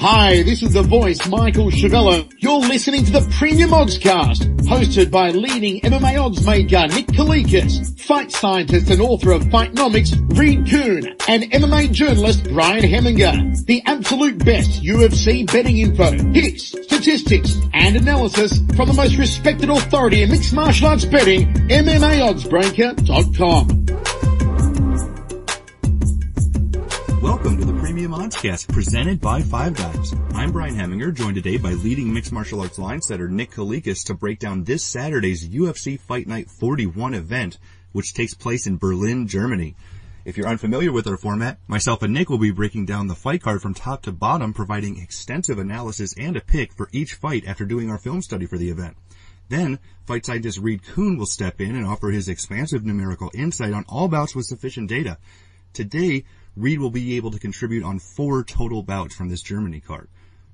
Hi, this is the voice, Michael Chavello. You're listening to the Premium Oddscast, hosted by leading MMA odds maker Nick Kalikas, fight scientist and author of Fightnomics, Reed Kuhn, and MMA journalist Brian Hemminger. The absolute best UFC betting info, hits, statistics, and analysis from the most respected authority in mixed martial arts betting, MMAoddsbreaker.com. Welcome to the Premium Oddscast, presented by Five Dimes. I'm Brian Hemminger, joined today by leading mixed martial arts line setter Nick Kalikas to break down this Saturday's UFC Fight Night 41 event, which takes place in Berlin, Germany. If you're unfamiliar with our format, myself and Nick will be breaking down the fight card from top to bottom, providing extensive analysis and a pick for each fight after doing our film study for the event. Then, fight scientist Reed Kuhn will step in and offer his expansive numerical insight on all bouts with sufficient data. Today, Reed will be able to contribute on 4 total bouts from this Germany card.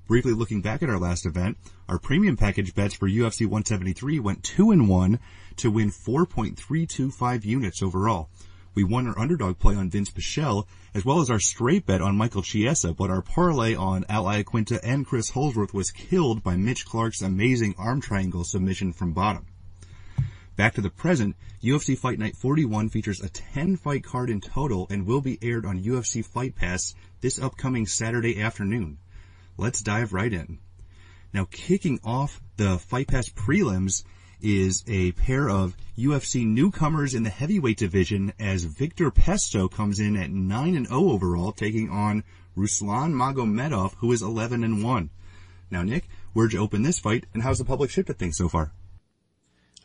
Briefly looking back at our last event, our premium package bets for UFC 173 went 2-1 to win 4.325 units overall. We won our underdog play on Vince Pichel, as well as our straight bet on Michael Chiesa, but our parlay on Al Iaquinta and Chris Holsworth was killed by Mitch Clark's amazing arm triangle submission from bottom. Back to the present, UFC Fight Night 41 features a 10-fight card in total and will be aired on UFC Fight Pass this upcoming Saturday afternoon. Let's dive right in. Now, kicking off the Fight Pass prelims is a pair of UFC newcomers in the heavyweight division as Victor Pesto comes in at 9-0 overall, taking on Ruslan Magomedov, who is 11-1. Now, Nick, where'd you open this fight, and how's the public shipped at things so far?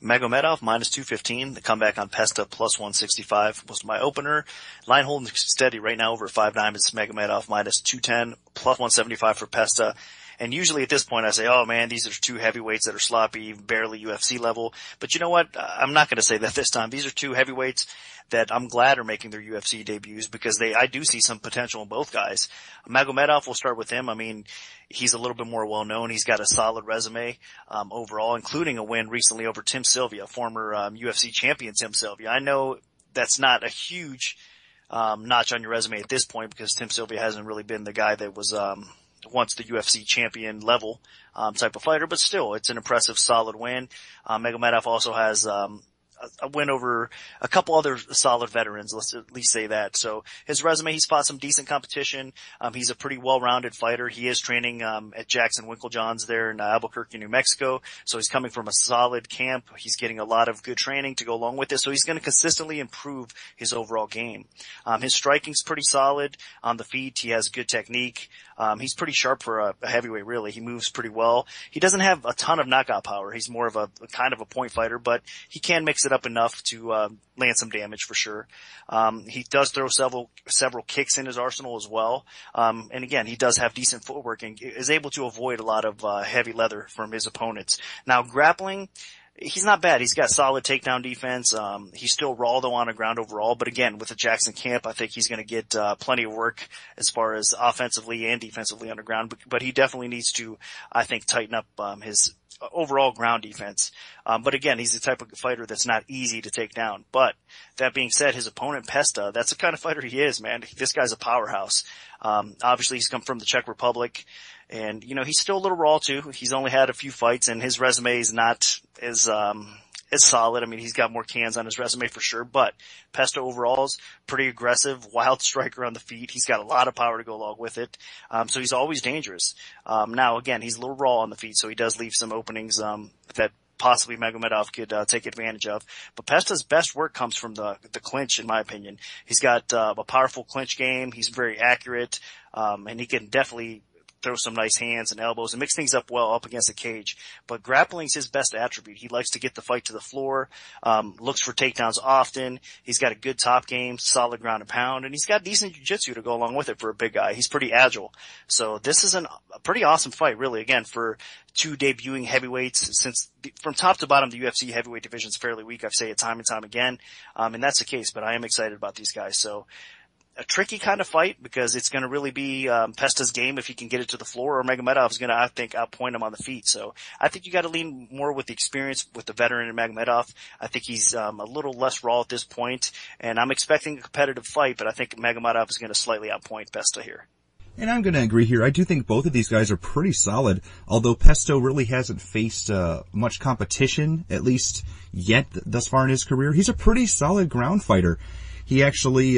Magomedov minus 215. The comeback on Pesta plus 165 was my opener. Line holding steady right now over 5 diamonds. Magomedov minus 210 plus 175 for Pesta. And usually at this point I say, oh man, these are 2 heavyweights that are sloppy, barely UFC level. But you know what? I'm not going to say that this time. These are 2 heavyweights that I'm glad are making their UFC debuts because I do see some potential in both guys. Magomedov, we'll start with him. I mean, he's a little bit more well known. He's got a solid resume, overall, including a win recently over Tim Sylvia, former, UFC champion Tim Sylvia. I know that's not a huge, notch on your resume at this point because Tim Sylvia hasn't really been the guy that was, once the UFC champion level, type of fighter, but still, it's an impressive, solid win. Magomedov also has, a win over a couple other solid veterans, let's at least say that. So his resume, he's fought some decent competition. He's a pretty well-rounded fighter. He is training at Jackson Winklejohn's there in Albuquerque, New Mexico. So he's coming from a solid camp. He's getting a lot of good training to go along with this. So he's going to consistently improve his overall game. His striking's pretty solid on the feet. He has good technique. He's pretty sharp for a heavyweight, really. He moves pretty well. He doesn't have a ton of knockout power. He's more of a kind of a point fighter, but he can mix it up enough to land some damage for sure. He does throw several kicks in his arsenal as well. And again, he does have decent footwork and is able to avoid a lot of heavy leather from his opponents. Now, grappling, he's not bad. He's got solid takedown defense. He's still raw though on the ground overall, but again, with the Jackson camp, I think he's going to get plenty of work as far as offensively and defensively on the ground, but he definitely needs to, I think, tighten up his overall ground defense. But again, he's the type of fighter that's not easy to take down. But that being said, his opponent Pesta, that's the kind of fighter he is, man. This guy's a powerhouse. Obviously he's come from the Czech Republic. And, you know, he's still a little raw too. He's only had a few fights and his resume is not as solid. I mean, he's got more cans on his resume for sure, but Pesta overall is pretty aggressive, wild striker on the feet. He's got a lot of power to go along with it. So he's always dangerous. Now again, he's a little raw on the feet, so he does leave some openings, that possibly Magomedov could take advantage of. But Pesta's best work comes from the clinch, in my opinion. He's got a powerful clinch game. He's very accurate, and he can definitely throw some nice hands and elbows and mix things up well up against the cage. But grappling's his best attribute. He likes to get the fight to the floor, looks for takedowns often. He's got a good top game, solid ground and pound, and he's got decent jiu-jitsu to go along with it for a big guy. He's pretty agile. So this is a pretty awesome fight, really, again, for 2 debuting heavyweights. Since from top to bottom, the UFC heavyweight division is fairly weak. I've said it time and time again, and that's the case, but I am excited about these guys. So a tricky kind of fight because it's going to really be Pesta's game if he can get it to the floor, or Magomedov is going to, I think, outpoint him on the feet. So I think you got to lean more with the experience with the veteran in Magomedov. I think he's a little less raw at this point, and I'm expecting a competitive fight, but I think Magomedov is going to slightly outpoint Pesta here. And I'm going to agree here. I do think both of these guys are pretty solid, although Pesto really hasn't faced much competition, at least yet thus far in his career. He's a pretty solid ground fighter. He actually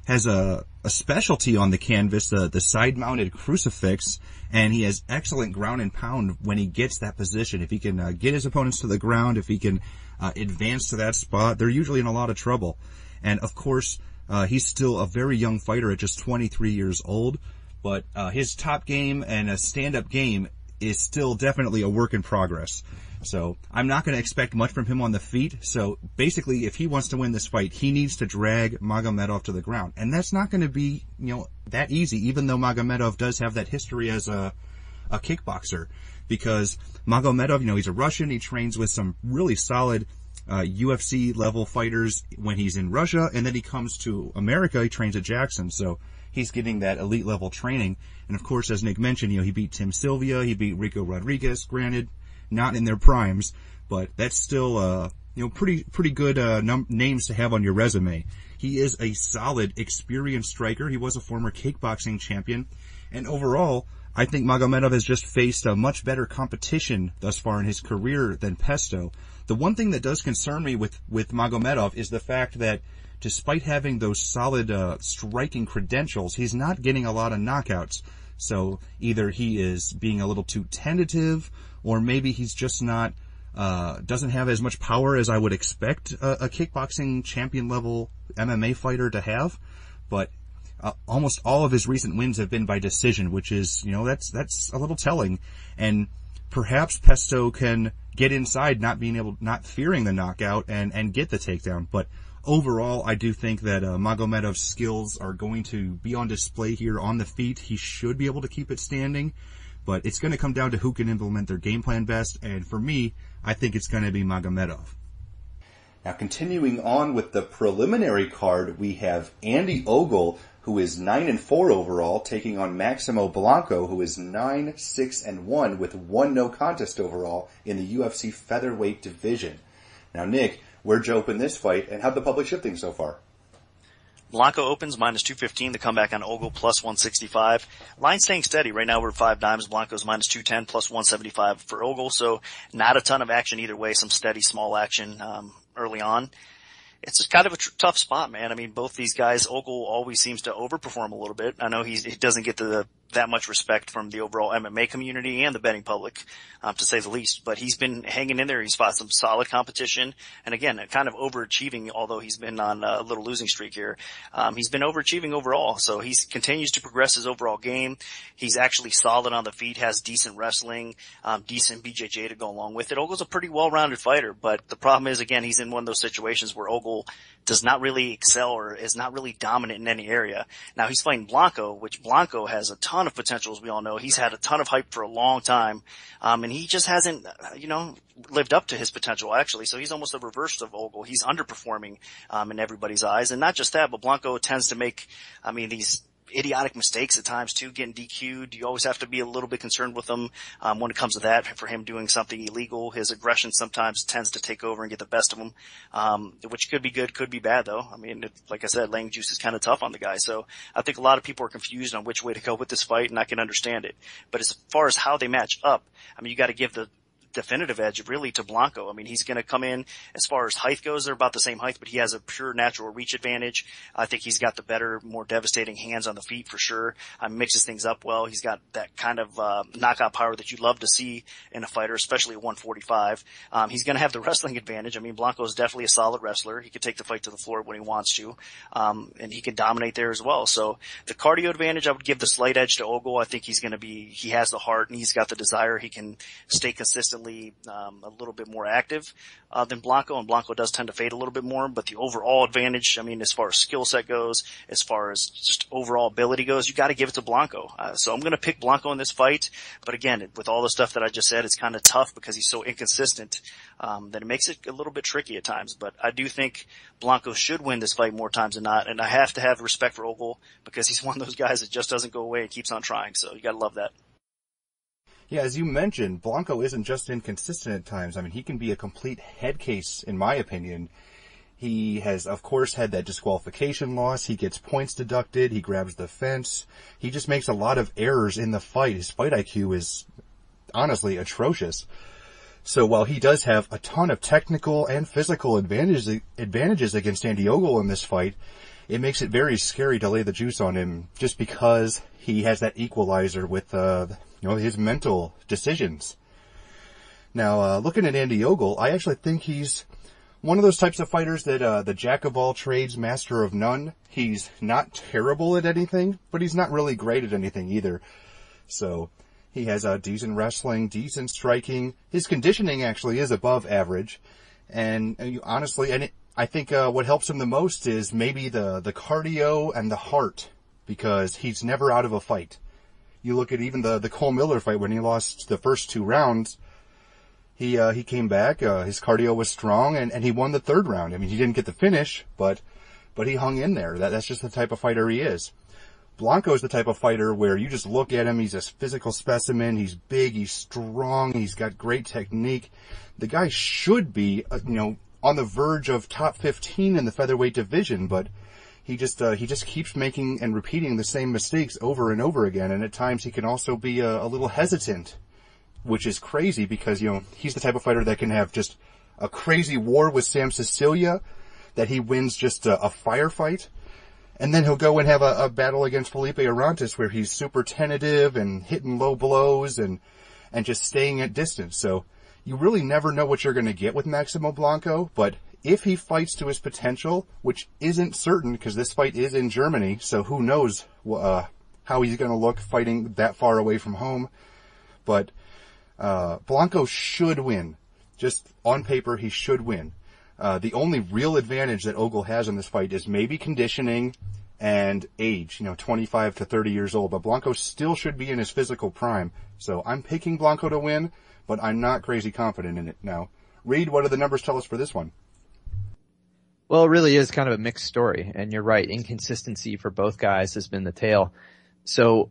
has a specialty on the canvas, the side-mounted crucifix, and he has excellent ground and pound when he gets that position. If he can get his opponents to the ground, if he can advance to that spot, they're usually in a lot of trouble. And, of course, he's still a very young fighter at just 23 years old. But his top game and a stand-up game is still definitely a work in progress. So I'm not going to expect much from him on the feet. So basically, if he wants to win this fight, he needs to drag Magomedov to the ground. And that's not going to be, that easy, even though Magomedov does have that history as a kickboxer. Because Magomedov, he's a Russian. He trains with some really solid UFC level fighters when he's in Russia. And then he comes to America. He trains at Jackson. So he's getting that elite level training. And of course, as Nick mentioned, he beat Tim Sylvia, he beat Rico Rodriguez, granted, not in their primes, but that's still, pretty good, names to have on your resume. He is a solid, experienced striker. He was a former kickboxing champion. And overall, I think Magomedov has just faced a much better competition thus far in his career than Pesto. The one thing that does concern me with Magomedov is the fact that despite having those solid striking credentials, he's not getting a lot of knockouts. So either he is being a little too tentative, or maybe he's just not doesn't have as much power as I would expect a kickboxing champion level MMA fighter to have. But almost all of his recent wins have been by decision, which is that's a little telling. And perhaps Pesto can get inside, not fearing the knockout and get the takedown. But overall, I do think that Magomedov's skills are going to be on display here on the feet. He should be able to keep it standing, but it's going to come down to who can implement their game plan best, and for me, I think it's going to be Magomedov. Now, continuing on with the preliminary card, we have Andy Ogle, who is 9-4 overall, taking on Maximo Blanco, who is 9-6-1 with 1 no contest overall in the UFC featherweight division. Now, Nick, where'd you open this fight, and how'd the public shifting so far? Blanco opens minus 215. The comeback on Ogle plus 165. Line staying steady. Right now we're at 5 dimes. Blanco's minus 210 plus 175 for Ogle. So not a ton of action either way. Some steady small action early on. It's kind of a tough spot, man. I mean, both these guys, Ogle always seems to overperform a little bit. I know he doesn't get that much respect from the overall MMA community and the betting public, to say the least. But he's been hanging in there. He's fought some solid competition. And again, kind of overachieving, although he's been on a little losing streak here. He's been overachieving overall. So he continues to progress his overall game. He's actually solid on the feet, has decent wrestling, decent BJJ to go along with it. Ogle's a pretty well-rounded fighter, but the problem is, again, he's in one of those situations where Ogle does not really excel or is not really dominant in any area. Now he's fighting Blanco, which Blanco has a ton of potential, as we all know. He's had a ton of hype for a long time, and he just hasn't, lived up to his potential, actually. So he's almost the reverse of Ogle. He's underperforming in everybody's eyes. And not just that, but Blanco tends to make, these idiotic mistakes at times too, getting DQ'd. You always have to be a little bit concerned with him when it comes to that. For him doing something illegal, his aggression sometimes tends to take over and get the best of him, which could be good, could be bad though. Like I said, laying juice is kind of tough on the guy. So I think a lot of people are confused on which way to go with this fight, and I can understand it. But as far as how they match up, you got to give the definitive edge really to Blanco. He's going to come in, as far as height goes, they're about the same height, but he has a pure natural reach advantage. I think he's got the better, more devastating hands on the feet for sure. Mixes things up well. He's got that kind of knockout power that you love to see in a fighter, especially at 145. He's going to have the wrestling advantage. Blanco is definitely a solid wrestler. He could take the fight to the floor when he wants to, and he can dominate there as well. So the cardio advantage, I would give the slight edge to Ogle. I think he has the heart and he's got the desire. He can stay consistently a little bit more active than Blanco, and Blanco does tend to fade a little bit more, but the overall advantage, as far as skill set goes, as far as just overall ability goes, you got to give it to Blanco. So I'm going to pick Blanco in this fight, but again, with all the stuff that I just said, it's kind of tough because he's so inconsistent that it makes it a little bit tricky at times. But I do think Blanco should win this fight more times than not, and I have to have respect for Ogle because he's one of those guys that just doesn't go away and keeps on trying, so you got to love that. Yeah, as you mentioned, Blanco isn't just inconsistent at times. He can be a complete head case, in my opinion. He has, of course, had that disqualification loss. He gets points deducted. He grabs the fence. He just makes a lot of errors in the fight. His fight IQ is honestly atrocious. So while he does have a ton of technical and physical advantages against Andy Ogle in this fight, it makes it very scary to lay the juice on him just because he has that equalizer with, his mental decisions. Now, looking at Andy Ogle, I actually think he's one of those types of fighters that, the jack of all trades, master of none. He's not terrible at anything, but he's not really great at anything either. So, he has decent wrestling, decent striking. His conditioning actually is above average. And honestly, I think what helps him the most is maybe the cardio and the heart, because he's never out of a fight. You look at even the Cole Miller fight when he lost the first 2 rounds. He came back, his cardio was strong, and he won the 3rd round. I mean, he didn't get the finish, but he hung in there. That's just the type of fighter he is. Blanco's the type of fighter where you just look at him, he's a physical specimen, he's big, he's strong, he's got great technique. The guy should be, on the verge of top 15 in the featherweight division, but he just keeps making and repeating the same mistakes over and over again, and at times he can also be a little hesitant, which is crazy because, he's the type of fighter that can have just a crazy war with Sam Sicilia, that he wins just a firefight. And then he'll go and have a battle against Felipe Arantes where he's super tentative and hitting low blows and just staying at distance. So you really never know what you're going to get with Maximo Blanco, but if he fights to his potential, which isn't certain because this fight is in Germany, so who knows how he's going to look fighting that far away from home. But Blanco should win. Just on paper, he should win. The only real advantage that Ogle has in this fight is maybe conditioning and age, 25 to 30 years old. But Blanco still should be in his physical prime. So I'm picking Blanco to win, but I'm not crazy confident in it. Now, Reed, what do the numbers tell us for this one? Well, it really is kind of a mixed story. And you're right, inconsistency for both guys has been the tale. So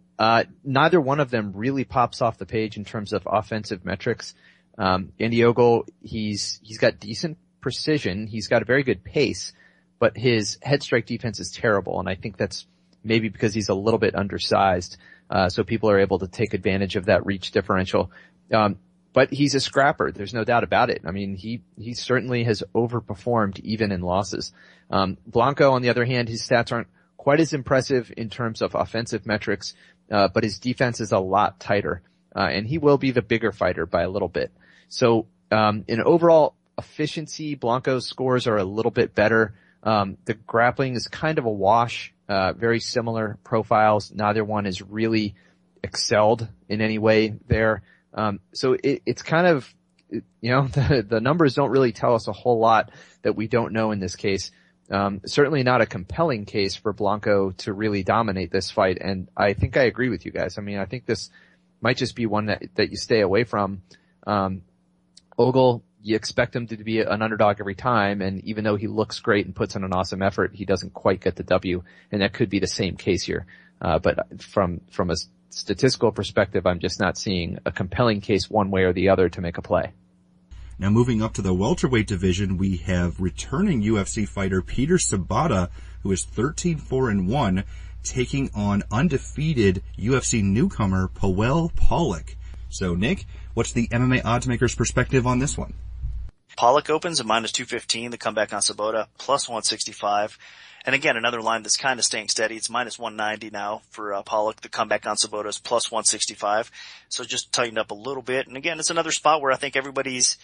neither one of them really pops off the page in terms of offensive metrics. Andy Ogle, he's got decent precision. He's got a very good pace, but his head strike defense is terrible. And I think that's maybe because he's a little bit undersized. So people are able to take advantage of that reach differential. But he's a scrapper. There's no doubt about it. I mean, he certainly has overperformed even in losses. Blanco, on the other hand, his stats aren't quite as impressive in terms of offensive metrics, but his defense is a lot tighter. And he will be the bigger fighter by a little bit. So, in overall efficiency, Blanco's scores are a little bit better. The grappling is kind of a wash, very similar profiles. Neither one has really excelled in any way there. So it's kind of, the numbers don't really tell us a whole lot that we don't know in this case. Certainly not a compelling case for Blanco to really dominate this fight. And I think I agree with you guys. I mean, I think this might just be one that you stay away from. Ogle, you expect him to be an underdog every time, and even though he looks great and puts in an awesome effort, he doesn't quite get the W, and that could be the same case here. But from a statistical perspective, I'm just not seeing a compelling case one way or the other to make a play. Now moving up to the welterweight division, we have returning UFC fighter Peter Sabata, who is 13-4-1, taking on undefeated UFC newcomer Powell Pollock. So Nick, what's the MMA oddsmaker's perspective on this one? Pollock opens at -215, the comeback on Sabota, +165. And again, another line that's kind of staying steady. It's -190 now for Pollock. The comeback on Sabota is +165. So just tightened up a little bit. And again, it's another spot where I think everybody's,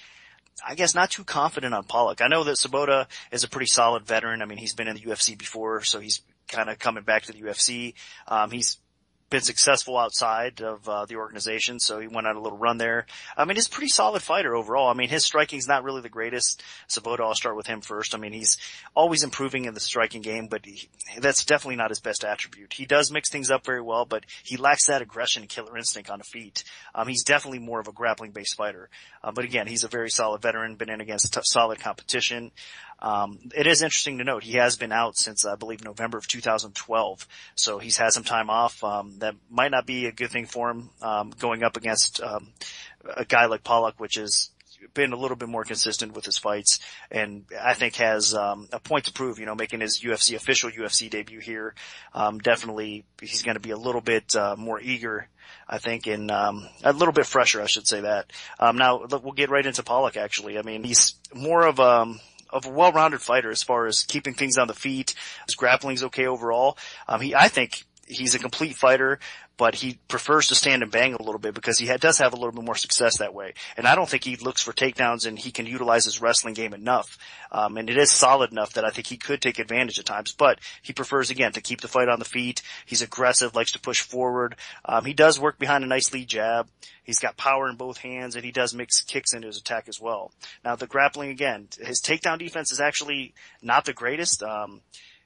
I guess, not too confident on Pollock. I know that Sabota is a pretty solid veteran. I mean, he's been in the UFC before, so he's kind of coming back to the UFC. He's been successful outside of the organization, so he went on a little run there. I mean, he's a pretty solid fighter overall. I mean, his striking's not really the greatest. Sabota, I'll start with him first. I mean, he's always improving in the striking game, but that's definitely not his best attribute. He does mix things up very well, but he lacks that aggression and killer instinct on the feet. He's definitely more of a grappling-based fighter. But again, he's a very solid veteran, been in against solid competition. It is interesting to note he has been out since, I believe, November of 2012. So he's had some time off. That might not be a good thing for him, going up against, a guy like Pollock, which is been a little bit more consistent with his fights, and I think has a point to prove, making his official UFC debut here. Definitely he's going to be a little bit more eager, I think, and a little bit fresher, I should say that. Now we'll get right into Pollock, actually. I mean, he's more of a well-rounded fighter as far as keeping things on the feet. His grappling's okay overall. I think he's a complete fighter, but he prefers to stand and bang a little bit because he does have a little bit more success that way. And I don't think he looks for takedowns and he can utilize his wrestling game enough. And it is solid enough that I think he could take advantage at times, but he prefers, again, to keep the fight on the feet. He's aggressive, likes to push forward. He does work behind a nice lead jab. He's got power in both hands, and he does mix kicks into his attack as well. Now, the grappling, again, his takedown defense is actually not the greatest.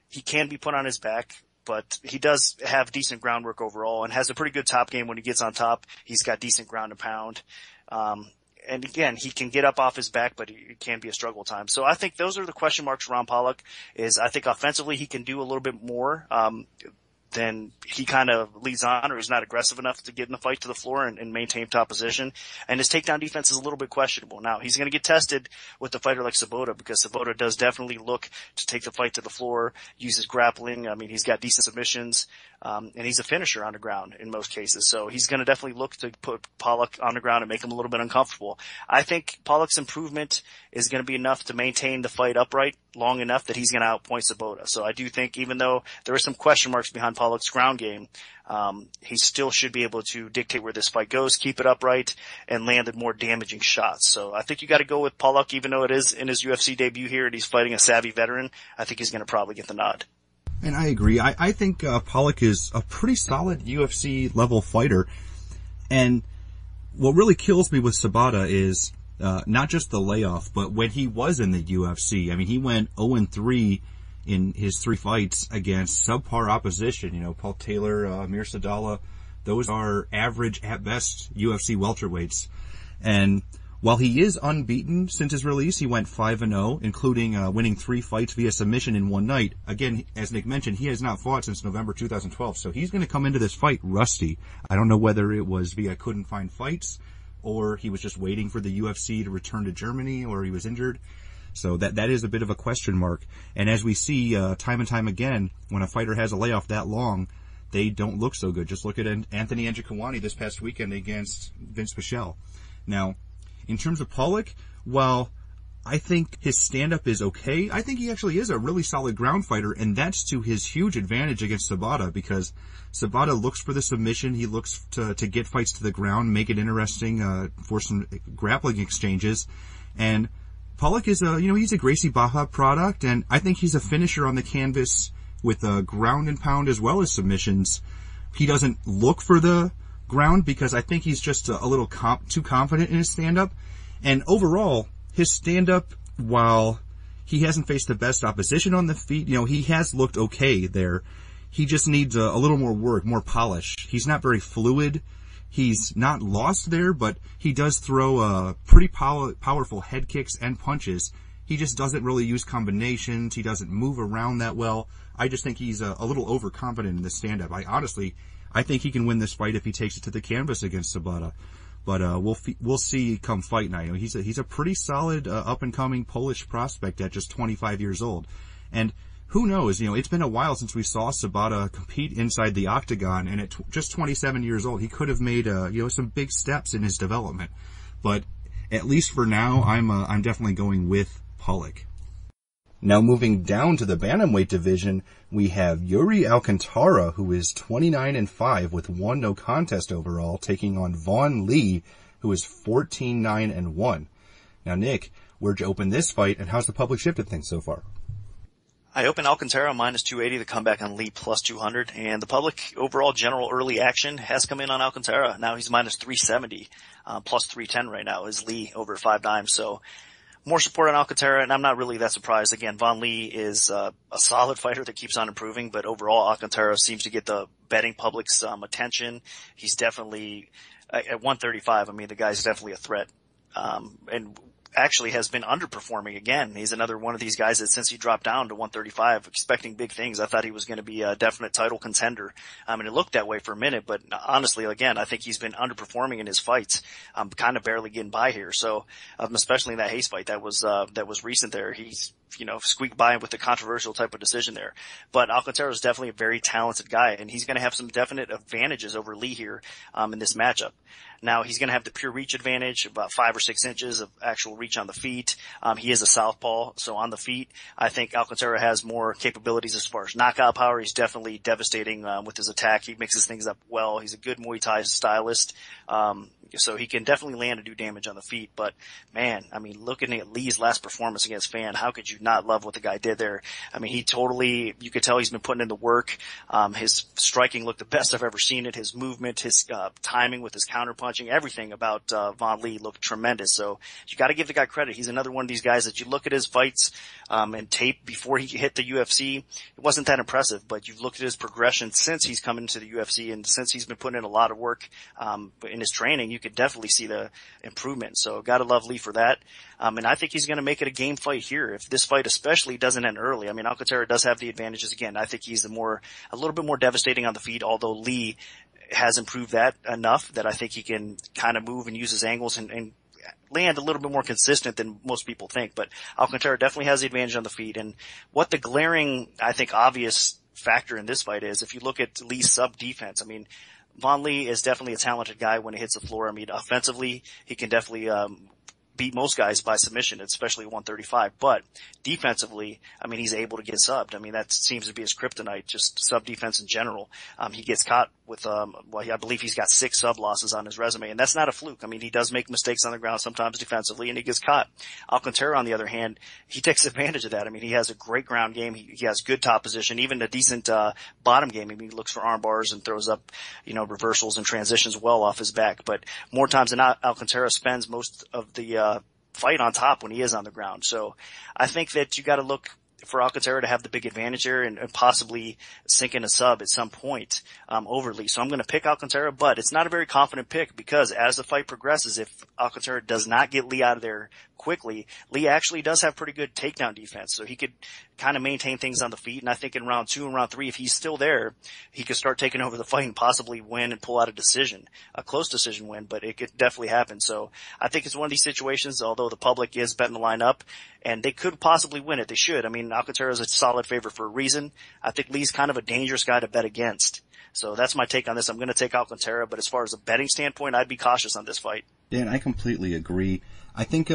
He can be put on his back, but he does have decent groundwork overall and has a pretty good top game when he gets on top. He's got decent ground and pound. And again, he can get up off his back, but it can be a struggle time. So I think those are the question marks around Pollock. I think offensively he can do a little bit more. Then he kind of leads on, or he's not aggressive enough to get in the fight to the floor and maintain top position. And his takedown defense is a little bit questionable. Now, he's going to get tested with a fighter like Sabota, because Sabota does definitely look to take the fight to the floor, use his grappling. I mean, he's got decent submissions, and he's a finisher on the ground in most cases. So he's going to definitely look to put Pollock on the ground and make him a little bit uncomfortable. I think Pollock's improvement is going to be enough to maintain the fight upright long enough that he's going to outpoint Sabota. So I do think, even though there are some question marks behind Pollock's ground game, he still should be able to dictate where this fight goes, keep it upright, and land the more damaging shots. So I think you got to go with Pollock, even though it is in his UFC debut here and he's fighting a savvy veteran. I think he's going to probably get the nod. And I agree. I think Pollock is a pretty solid UFC level fighter. And what really kills me with Sabota is not just the layoff, but when he was in the UFC. I mean, he went 0-3 in his 3 fights against subpar opposition. Paul Taylor, Amir Sadallah. Those are average at best UFC welterweights. And while he is unbeaten since his release, he went 5-0, including winning 3 fights via submission in one night. Again, as Nick mentioned, he has not fought since November 2012, so he's going to come into this fight rusty. I don't know whether it was via couldn't find fights, or he was just waiting for the UFC to return to Germany, or he was injured. So that is a bit of a question mark. And as we see time and time again, when a fighter has a layoff that long, they don't look so good. Just look at Anthony Njokuani this past weekend against Vince Pichel. Now, in terms of Pollock, while I think his stand-up is okay, I think he actually is a really solid ground fighter, and that's to his huge advantage against Sabota, because Sabota looks for the submission. He looks to get fights to the ground, make it interesting, for some grappling exchanges. And Pollock is he's a Gracie Barra product, and I think he's a finisher on the canvas with ground and pound as well as submissions. He doesn't look for the ground because I think he's just a little too confident in his stand-up. And overall, his stand-up, while he hasn't faced the best opposition on the feet, he has looked okay there. He just needs a little more work, more polish. He's not very fluid. He's not lost there, but he does throw pretty powerful head kicks and punches. He just doesn't really use combinations. He doesn't move around that well. I just think he's a little overconfident in the stand-up. I think he can win this fight if he takes it to the canvas against Sabota. But we'll see come fight night. He's a pretty solid up-and-coming Polish prospect at just 25 years old. And who knows, it's been a while since we saw Sabota compete inside the octagon, and at just 27 years old, he could have made, some big steps in his development. But at least for now, I'm definitely going with Pollock. Now moving down to the bantamweight division, we have Yuri Alcantara, who is 29-5 with 1 no contest overall, taking on Vaughn Lee, who is 14-9-1. Now Nick, where'd you open this fight, and how's the public shifted things so far? I opened Alcantara minus 280, the comeback on Lee plus 200, and the public overall general early action has come in on Alcantara. Now he's minus 370, plus 310 right now is Lee over 5 dimes. So more support on Alcantara, and I'm not really that surprised. Again, Vaughn Lee is a solid fighter that keeps on improving, but overall Alcantara seems to get the betting public's attention. He's definitely at 135. I mean, the guy's definitely a threat. And actually has been underperforming again. He's another one of these guys that since he dropped down to 135, expecting big things, I thought he was going to be a definite title contender. And it looked that way for a minute, but honestly, again, I think he's been underperforming in his fights, kind of barely getting by here. So, especially in that Hayes fight that was recent there, he's, squeaked by with a controversial type of decision there. But Alcantara is definitely a very talented guy, and he's going to have some definite advantages over Lee here, in this matchup. Now, he's going to have the pure reach advantage, about 5 or 6 inches of actual reach on the feet. He is a southpaw, so on the feet, I think Alcantara has more capabilities as far as knockout power. He's definitely devastating with his attack. He mixes things up well. He's a good Muay Thai stylist. So he can definitely land and do damage on the feet. But man, looking at Lee's last performance against Fan, how could you not love what the guy did there? You could tell he's been putting in the work. His striking looked the best I've ever seen it. His movement, his timing with his counterpunching, everything about Von Lee looked tremendous. So you got to give the guy credit. He's another one of these guys that you look at his fights and tape before he hit the UFC. It wasn't that impressive, but you've looked at his progression since he's come into the UFC and since he's been putting in a lot of work in his training. You could definitely see the improvement. So gotta love Lee for that. And I think he's going to make it a game fight here. If this fight especially doesn't end early, Alcantara does have the advantages again. I think he's a little bit more devastating on the feet, although Lee has improved that enough that I think he can kind of move and use his angles and land a little bit more consistent than most people think. But Alcantara definitely has the advantage on the feet. And what the glaring, I think, obvious factor in this fight is, if you look at Lee's sub defense, Von Lee is definitely a talented guy when he hits the floor. Offensively, he can definitely beat most guys by submission, especially 135. But defensively, he's able to get subbed. That seems to be his kryptonite, just sub defense in general. He gets caught with, I believe he's got 6 sub losses on his resume, and that's not a fluke. He does make mistakes on the ground sometimes defensively, and he gets caught. Alcantara, on the other hand, he takes advantage of that. He has a great ground game. He has good top position, even a decent, bottom game. He looks for arm bars and throws up, reversals and transitions well off his back. But more times than not, Alcantara spends most of the, fight on top when he is on the ground. So I think that you got to look for Alcantara to have the big advantage here and possibly sink in a sub at some point overly. So I'm going to pick Alcantara, but it's not a very confident pick because as the fight progresses, if Alcantara does not get Lee out of there quickly, Lee actually does have pretty good takedown defense, so he could kind of maintain things on the feet. And I think in round 2 and round 3, if he's still there, he could start taking over the fight and possibly win and pull out a close decision win, but it could definitely happen. So I think it's one of these situations, although the public is betting the line up, and they could possibly win it. They should. Alcantara is a solid favorite for a reason. I think Lee's kind of a dangerous guy to bet against. So that's my take on this. I'm going to take Alcantara, but as far as a betting standpoint, I'd be cautious on this fight. Yeah, and I completely agree. I think,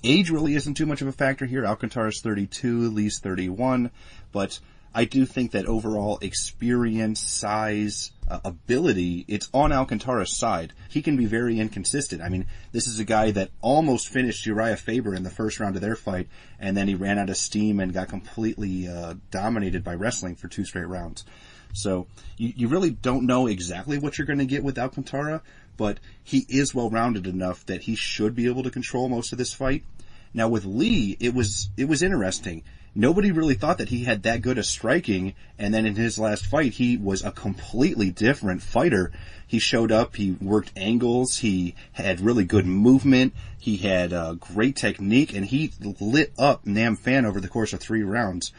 age really isn't too much of a factor here. Alcantara's 32, Lee's 31, but I do think that overall experience, size, ability, it's on Alcantara's side. He can be very inconsistent. This is a guy that almost finished Uriah Faber in the first round of their fight, and then he ran out of steam and got completely dominated by wrestling for 2 straight rounds. So you really don't know exactly what you're going to get with Alcantara, but he is well-rounded enough that he should be able to control most of this fight. Now with Lee, it was interesting. Nobody really thought that he had that good a striking, and then in his last fight, he was a completely different fighter. He showed up, he worked angles, he had really good movement, he had great technique, and he lit up Nam Phan over the course of 3 rounds.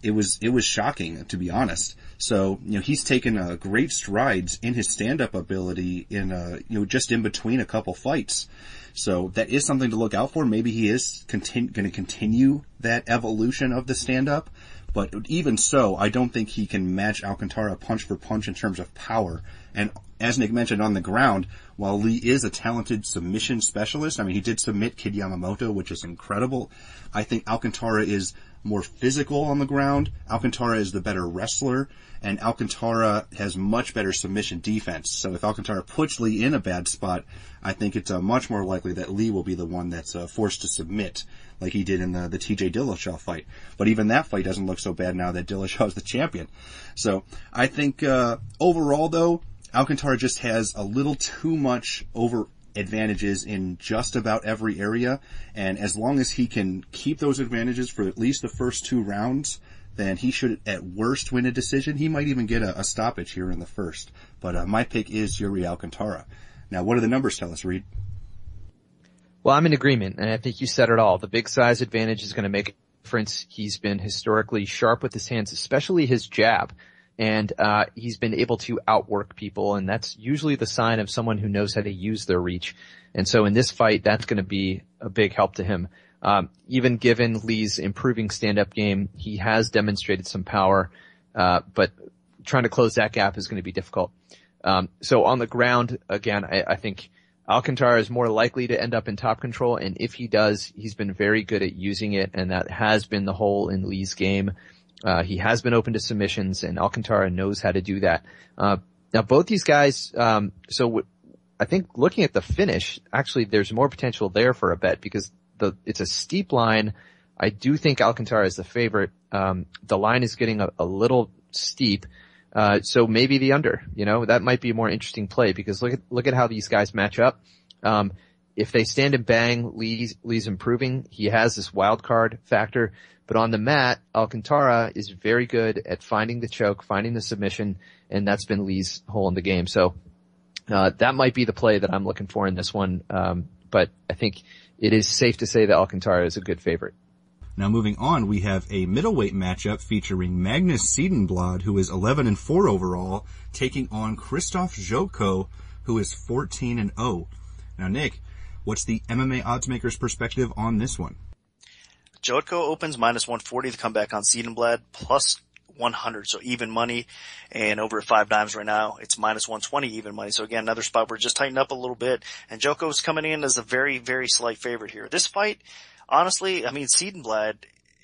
It was shocking, to be honest. So, he's taken great strides in his stand-up ability in, just in between a couple fights. So that is something to look out for. Maybe he is going to continue that evolution of the stand-up. But even so, I don't think he can match Alcantara punch for punch in terms of power. And as Nick mentioned, on the ground, while Lee is a talented submission specialist, he did submit Kid Yamamoto, which is incredible. I think Alcantara is more physical on the ground. Alcantara is the better wrestler, and Alcantara has much better submission defense. So if Alcantara puts Lee in a bad spot, I think it's much more likely that Lee will be the one that's forced to submit, like he did in the TJ Dillashaw fight. But even that fight doesn't look so bad now that Dillashaw is the champion. So I think overall, though, Alcantara just has a little too much over advantages in just about every area, and as long as he can keep those advantages for at least the first 2 rounds, then he should at worst win a decision. He might even get a stoppage here in the first. But my pick is Yuri Alcantara. Now, what do the numbers tell us, Reed? Well, I'm in agreement, and I think you said it all. The big size advantage is going to make a difference. He's been historically sharp with his hands, especially his jab. And he's been able to outwork people, and that's usually the sign of someone who knows how to use their reach. And so in this fight, that's going to be a big help to him. Even given Lee's improving stand-up game, he has demonstrated some power, but trying to close that gap is going to be difficult. So on the ground, again, I think Alcantara is more likely to end up in top control, and if he does, he's been very good at using it, and that has been the hole in Lee's game. He has been open to submissions, and Alcantara knows how to do that. Now both these guys, I think looking at the finish, actually there's more potential there for a bet because it's a steep line. I do think Alcantara is the favorite. The line is getting a little steep. So maybe the under, that might be a more interesting play because look at how these guys match up. If they stand and bang, Lee's improving. He has this wild card factor. But on the mat, Alcantara is very good at finding the choke, finding the submission, and that's been Lee's hole in the game. So, that might be the play that I'm looking for in this one. But I think it is safe to say that Alcantara is a good favorite. Now moving on, we have a middleweight matchup featuring Magnus Siedenblad, who is 11-4 overall, taking on Krzysztof Jotko, who is 14-0. Now Nick, what's the MMA oddsmaker's perspective on this one? Jotko opens -140 to come back on Siedenblad, plus 100, so even money, and over at 5 dimes right now, it's -120 even money. So again, another spot where just tighten up a little bit, and Jotko's coming in as a very, very slight favorite here. This fight, honestly, Siedenblad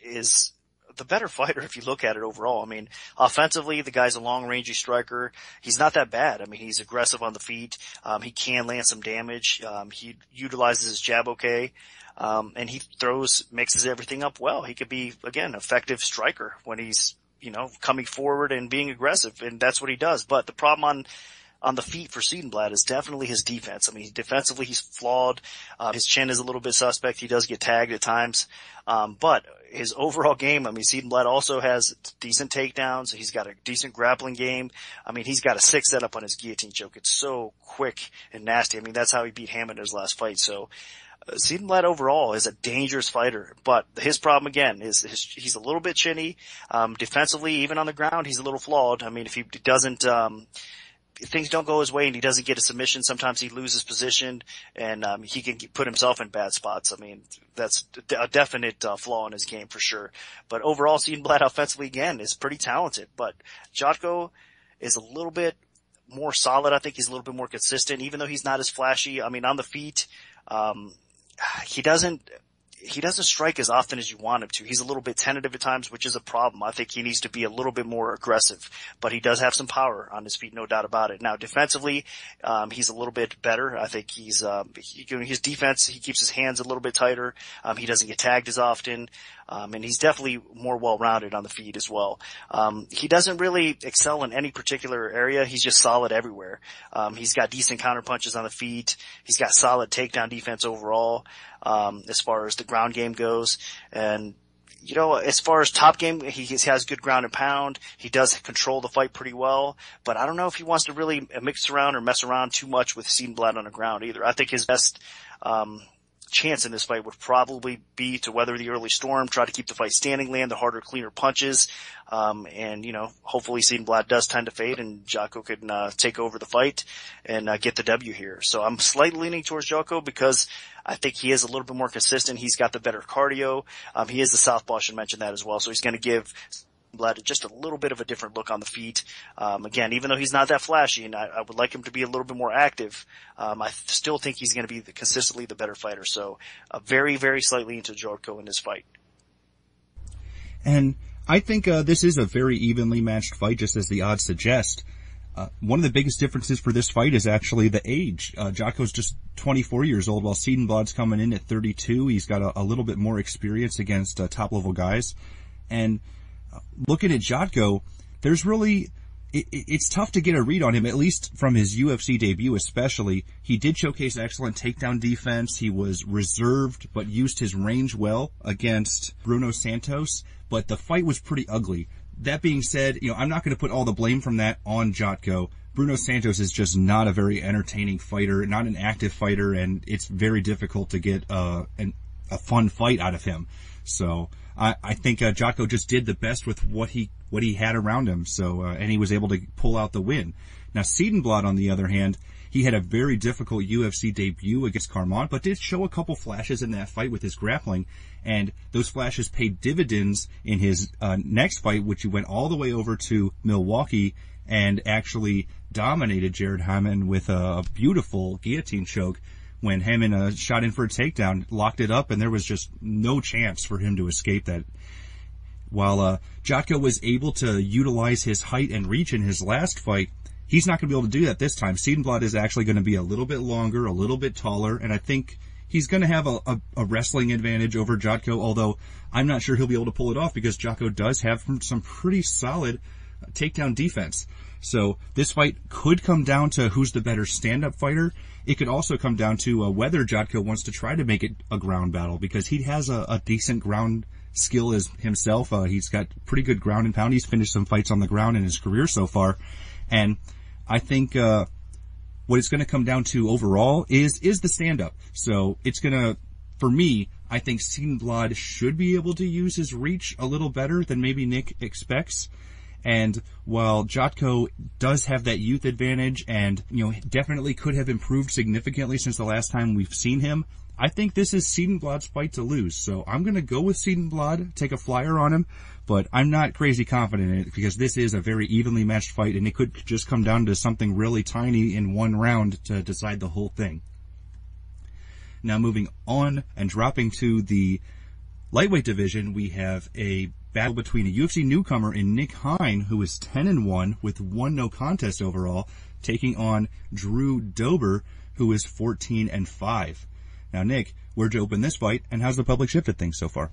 is the better fighter if you look at it overall. Offensively, the guy's a long-rangey striker. He's not that bad. He's aggressive on the feet. He can land some damage. He utilizes his jab okay. And he mixes everything up well. He could be, again, effective striker when he's, coming forward and being aggressive, and that's what he does. But the problem on the feet for Siedenblad is definitely his defense. Defensively he's flawed. His chin is a little bit suspect. He does get tagged at times. But his overall game, Siedenblad also has decent takedowns. He's got a decent grappling game. He's got a 6 setup on his guillotine choke. It's so quick and nasty. That's how he beat Hammond in his last fight. So, Siedenblad overall is a dangerous fighter, but his problem again is he's a little bit chinny. Defensively, even on the ground, he's a little flawed. If he doesn't, if things don't go his way and he doesn't get a submission, sometimes he loses position and he can put himself in bad spots. That's a definite flaw in his game for sure. But overall, Siedenblad offensively again is pretty talented, but Jotko is a little bit more solid. I think he's a little bit more consistent, even though he's not as flashy. On the feet, he doesn't strike as often as you want him to. He's a little bit tentative at times, which is a problem. I think he needs to be a little bit more aggressive, but he does have some power on his feet, no doubt about it. Now, defensively, he's a little bit better. I think his defense, he keeps his hands a little bit tighter. He doesn't get tagged as often. And he's definitely more well-rounded on the feet as well. He doesn't really excel in any particular area. He's just solid everywhere. He's got decent counter punches on the feet. He's got solid takedown defense overall, as far as the ground game goes. And, as far as top game, he has good ground and pound. He does control the fight pretty well, but I don't know if he wants to really mix around or mess around too much with Siedenblad on the ground either. I think his best, chance in this fight would probably be to weather the early storm, try to keep the fight standing, land the harder, cleaner punches, and hopefully Siedenblad does tend to fade and Jotko can take over the fight and get the W here. So I'm slightly leaning towards Jotko because I think he is a little bit more consistent. He's got the better cardio. He is the southpaw, I should mention that as well. So he's going to give Siedenblad just a little bit of a different look on the feet. Again, even though he's not that flashy and I would like him to be a little bit more active, I still think he's going to be consistently the better fighter. So very, very slightly into Jotko in this fight. And I think this is a very evenly matched fight, just as the odds suggest. One of the biggest differences for this fight is actually the age. Jotko's just 24 years old, while Siedenblad's coming in at 32. He's got a little bit more experience against top-level guys. And looking at Jotko, there's really, it's tough to get a read on him, at least from his UFC debut especially. He did showcase excellent takedown defense. He was reserved, but used his range well against Bruno Santos, but the fight was pretty ugly. That being said, I'm not going to put all the blame from that on Jotko. Bruno Santos is just not a very entertaining fighter, not an active fighter, and it's very difficult to get a fun fight out of him. So I think Jocko just did the best with what he had around him. So and he was able to pull out the win. Now Siedenblad, on the other hand, he had a very difficult UFC debut against Carmont, but did show a couple flashes in that fight with his grappling, and those flashes paid dividends in his next fight, which he went all the way over to Milwaukee and actually dominated Jared Hyman with a beautiful guillotine choke when Hyman shot in for a takedown, locked it up, and there was just no chance for him to escape that. While Jocko was able to utilize his height and reach in his last fight, he's not going to be able to do that this time. Siedenblad is actually going to be a little bit longer, a little bit taller, and I think he's going to have a wrestling advantage over Jocko, although I'm not sure he'll be able to pull it off because Jocko does have some pretty solid takedown defense. So this fight could come down to who's the better stand-up fighter. It could also come down to whether Jocko wants to try to make it a ground battle, because he has a decent ground skill as himself. He's got pretty good ground and pound. He's finished some fights on the ground in his career so far. And I think what it's going to come down to overall is the stand-up. So it's going to, for me, I think Siedenblad should be able to use his reach a little better than maybe Nick expects. And while Jotko does have that youth advantage and, definitely could have improved significantly since the last time we've seen him, I think this is Siedenblad's fight to lose. So I'm going to go with Siedenblad, take a flyer on him, but I'm not crazy confident in it because this is a very evenly matched fight and it could just come down to something really tiny in one round to decide the whole thing. Now moving on and dropping to the lightweight division, we have a battle between a UFC newcomer in Nick Hine, who is 10-1 with 1 no contest overall, taking on Drew Dober, who is 14-5. Now, Nick, where'd you open this fight, and how's the public shifted things so far?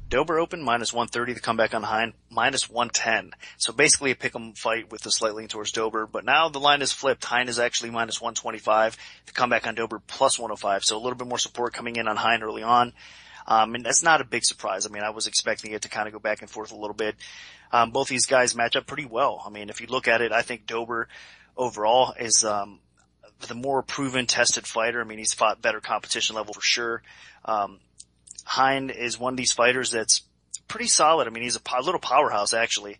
Dober opened -130, the comeback on Hine, -110. So basically a pick'em fight with the slight lean towards Dober, but now the line is flipped. Hine is actually -125, the comeback on Dober +105. So a little bit more support coming in on Hine early on. And that's not a big surprise. I mean, I was expecting it to kind of go back and forth a little bit. Both these guys match up pretty well. I mean, if you look at it, I think Dober overall is, the more proven, tested fighter. I mean, he's fought better competition level for sure. Hine is one of these fighters that's pretty solid. I mean, he's a little powerhouse, actually.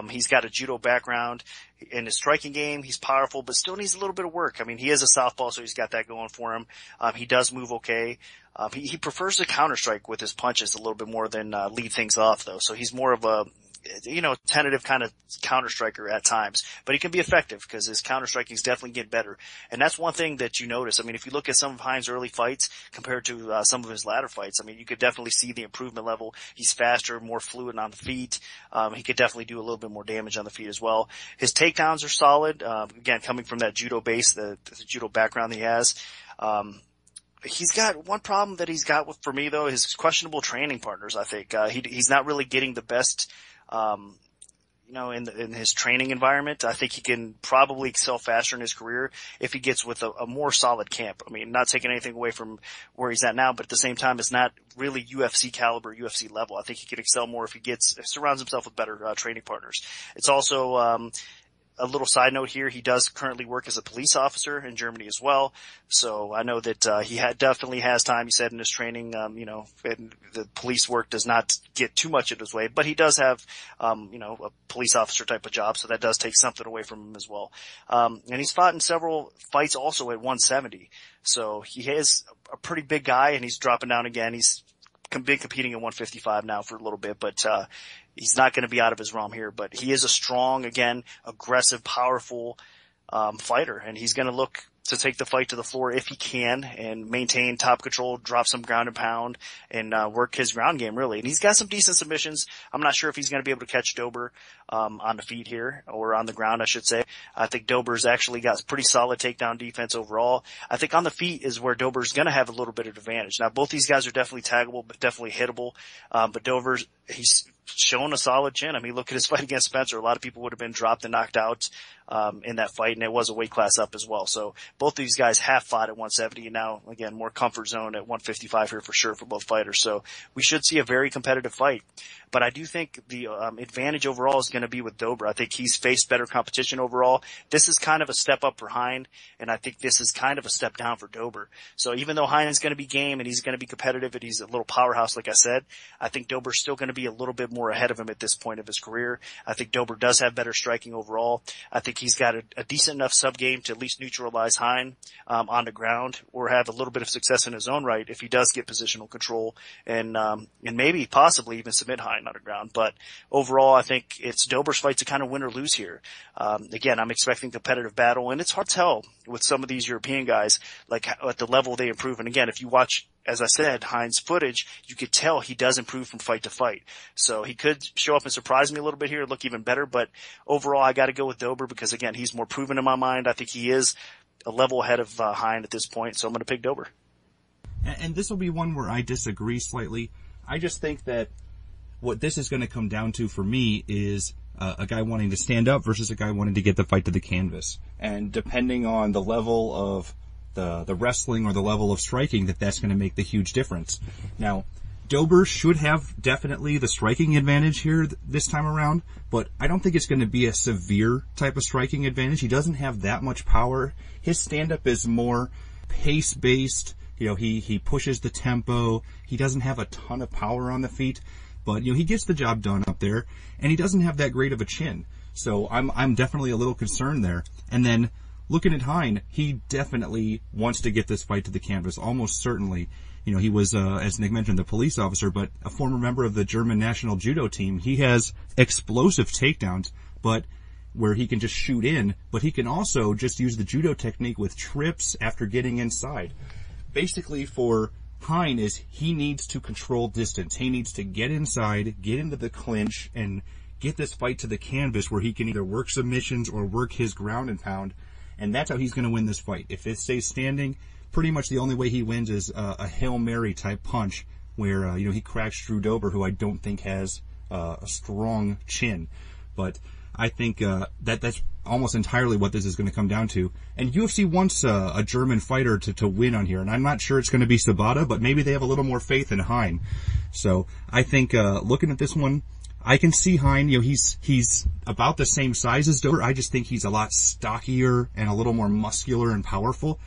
He's got a judo background. In his striking game, he's powerful, but still needs a little bit of work. I mean, he is a southpaw, so he's got that going for him. He does move okay. He prefers to counter-strike with his punches a little bit more than lead things off, though. So he's more of a, tentative kind of counter-striker at times. But he can be effective because his counter-striking is definitely getting better. And that's one thing that you notice. I mean, if you look at some of Hine's early fights compared to some of his latter fights, I mean, you could definitely see the improvement level. He's faster, more fluid on the feet. He could definitely do a little bit more damage on the feet as well. His takedowns are solid. Again, coming from that judo base, the judo background he has. He's got one problem that he's got for me, though, his questionable training partners, I think. He's not really getting the best, in his training environment. I think he can probably excel faster in his career if he gets with a more solid camp. I mean, not taking anything away from where he's at now, but at the same time, it's not really UFC caliber, UFC level. I think he could excel more if he surrounds himself with better training partners. It's also, a little side note here, he does currently work as a police officer in Germany as well. So I know that he definitely has time, he said, in his training. And the police work does not get too much in his way, but he does have, a police officer type of job, so that does take something away from him as well. And he's fought in several fights also at 170. So he is a pretty big guy, and he's dropping down again. He's been competing at 155 now for a little bit, but he's not going to be out of his realm here. But he is a strong, again, aggressive, powerful fighter, and he's going to look to take the fight to the floor if he can and maintain top control, drop some ground and pound, and work his ground game, really. And he's got some decent submissions. I'm not sure if he's going to be able to catch Dober on the feet here, or on the ground, I should say. I think Dober's actually got pretty solid takedown defense overall. I think on the feet is where Dober's going to have a little bit of advantage. Now, both these guys are definitely taggable, but definitely hittable. But Dober's, he's shown a solid chin. I mean, look at his fight against Spencer. A lot of people would have been dropped and knocked out in that fight, and it was a weight class up as well. So both of these guys have fought at 170, and now, again, more comfort zone at 155 here for sure for both fighters. So we should see a very competitive fight. But I do think the advantage overall is going to be with Dober. I think he's faced better competition overall. This is kind of a step up for Hein, and I think this is kind of a step down for Dober. So even though Hein is going to be game and he's going to be competitive and he's a little powerhouse, like I said, I think Dober's still going to be a little bit more ahead of him at this point of his career. I think Dober does have better striking overall. I think he's got a decent enough sub game to at least neutralize Hein on the ground, or have a little bit of success in his own right if he does get positional control and maybe possibly even submit Hein on the ground. But overall, I think it's Dober's fight to kind of win or lose here. Again, I'm expecting competitive battle, and it's hard to tell with some of these European guys, like at the level they improve. And again, if you watch, as I said, Hein's footage, you could tell he does improve from fight to fight. So he could show up and surprise me a little bit here, look even better. But overall, I got to go with Dober because, again, he's more proven in my mind. I think he is a level ahead of Hein at this point, so I'm going to pick Dober. And this will be one where I disagree slightly. I just think that what this is going to come down to for me is a guy wanting to stand up versus a guy wanting to get the fight to the canvas. And depending on the level of the wrestling or the level of striking, that's going to make the huge difference. Now, Dober should have definitely the striking advantage here this time around, but I don't think it's going to be a severe type of striking advantage. He doesn't have that much power. His stand-up is more pace-based. You know, he pushes the tempo. He doesn't have a ton of power on the feet. But, you know, he gets the job done up there, and he doesn't have that great of a chin. So I'm definitely a little concerned there. And then looking at Hein, he definitely wants to get this fight to the canvas, almost certainly. You know, he was, as Nick mentioned, the police officer, but a former member of the German national judo team. He has explosive takedowns, but where he can just shoot in, but he can also just use the judo technique with trips after getting inside. Basically, for Hein is he needs to control distance. He needs to get inside, get into the clinch, and get this fight to the canvas where he can either work submissions or work his ground and pound, and that's how he's going to win this fight. If it stays standing, pretty much the only way he wins is a Hail Mary type punch where he cracks Drew Dober, who I don't think has a strong chin. But I think that's almost entirely what this is going to come down to. And UFC wants a German fighter to win on here, and I'm not sure it's going to be Sabata, but maybe they have a little more faith in Hein. So I think looking at this one, I can see Hein. You know, he's about the same size as Dober. I just think he's a lot stockier and a little more muscular and powerful.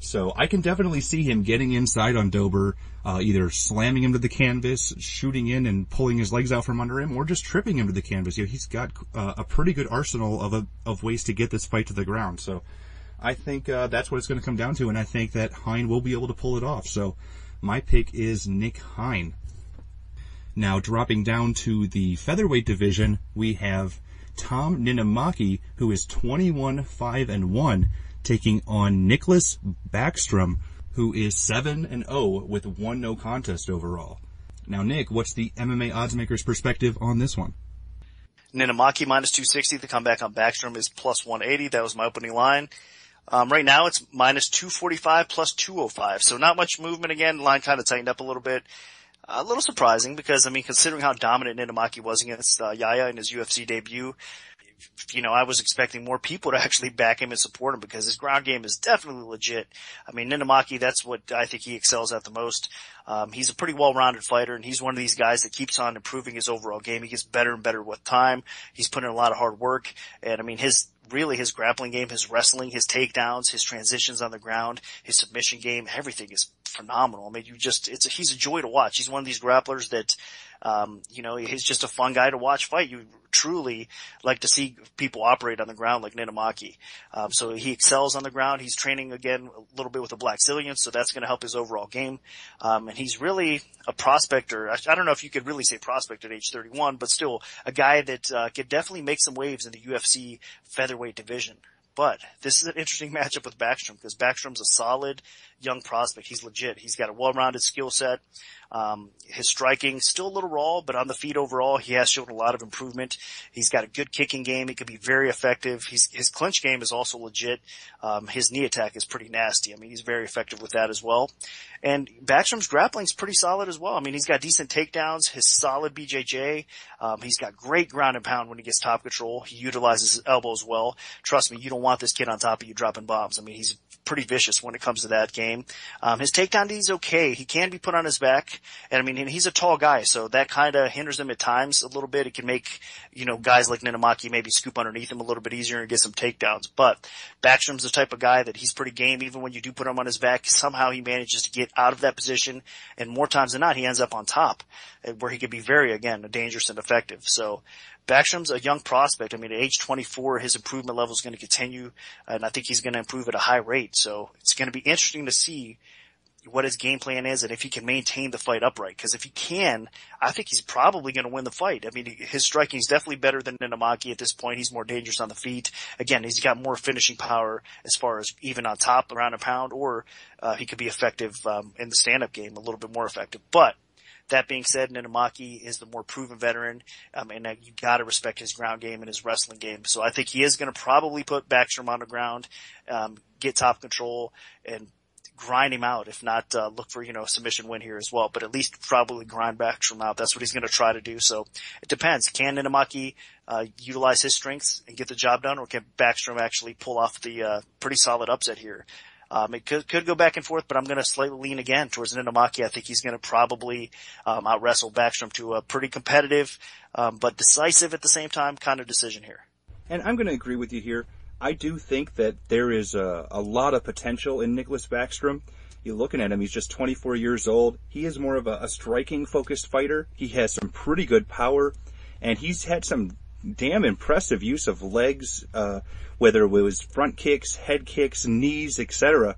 So I can definitely see him getting inside on Dober, either slamming him to the canvas, shooting in and pulling his legs out from under him, or just tripping him to the canvas. You know, he's got a pretty good arsenal of ways to get this fight to the ground. So I think that's what it's going to come down to, and I think that Hein will be able to pull it off. So my pick is Nick Hein. Now, dropping down to the featherweight division, we have Tom Ninamaki, who is 21-5-1, taking on Nicholas Backstrom, who is 7-0 with 1 no contest overall. Now, Nick, what's the MMA oddsmaker's perspective on this one? Ninamaki minus 260. The comeback on Backstrom is plus 180. That was my opening line. Right now it's minus 245 plus 205. So not much movement again. Line kind of tightened up a little bit. A little surprising because, I mean, considering how dominant Ninamaki was against Yaya in his UFC debut, you know, I was expecting more people to actually back him and support him because his ground game is definitely legit. I mean, Ninamaki, that's what I think he excels at the most. He's a pretty well-rounded fighter, and he's one of these guys that keeps on improving his overall game. He gets better and better with time. He's put in a lot of hard work, and I mean, his grappling game, his wrestling, his takedowns, his transitions on the ground, his submission game, everything is phenomenal. I mean, he's a joy to watch. He's one of these grapplers that, he's just a fun guy to watch fight. You truly like to see people operate on the ground like Ninamaki. So he excels on the ground. He's training again a little bit with the Black Zillions, so that's going to help his overall game. And he's really a prospector. I don't know if you could really say prospect at age 31, but still a guy that could definitely make some waves in the UFC featherweight division. But this is an interesting matchup with Backstrom because Backstrom's a solid young prospect. He's legit. He's got a well-rounded skill set. His striking still a little raw, but on the feet overall, he has shown a lot of improvement. He's got a good kicking game. He can be very effective. His clinch game is also legit. His knee attack is pretty nasty. I mean, he's very effective with that as well. And Backstrom's grappling is pretty solid as well. I mean, he's got decent takedowns, his solid BJJ. He's got great ground and pound when he gets top control. He utilizes his elbows well. Trust me, you don't want this kid on top of you dropping bombs. I mean, he's pretty vicious when it comes to that game. His takedown D is okay. He can be put on his back. And I mean, he's a tall guy, so that kind of hinders him at times a little bit. It can make, guys like Ninamaki maybe scoop underneath him a little bit easier and get some takedowns. But Backstrom's the type of guy that he's pretty game. Even when you do put him on his back, somehow he manages to get out of that position. And more times than not, he ends up on top, where he could be very, again, dangerous and effective. So Backstrom's a young prospect. I mean, at age 24, his improvement level is going to continue, and I think he's going to improve at a high rate. So it's going to be interesting to see what his game plan is and if he can maintain the fight upright. Because if he can, I think he's probably going to win the fight. I mean, his striking is definitely better than Ninamaki at this point. He's more dangerous on the feet. Again, he's got more finishing power as far as even on top, around a pound, or he could be effective in the stand-up game, a little bit more effective. But that being said, Ninamaki is the more proven veteran, and you gotta respect his ground game and his wrestling game. So I think he is gonna probably put Backstrom on the ground, get top control, and grind him out. If not, look for, a submission win here as well, but at least probably grind Backstrom out. That's what he's gonna try to do. So it depends. Can Ninamaki, utilize his strengths and get the job done, or can Backstrom actually pull off the, pretty solid upset here? It could go back and forth, but I'm going to slightly lean again towards Ninamaki. I think he's going to probably out wrestle Backstrom to a pretty competitive, but decisive at the same time kind of decision here. And I'm going to agree with you here. I do think that there is a lot of potential in Nicholas Backstrom. You're looking at him, he's just 24 years old. He is more of a striking-focused fighter. He has some pretty good power, and he's had some damn impressive use of legs, whether it was front kicks, head kicks, knees, etc.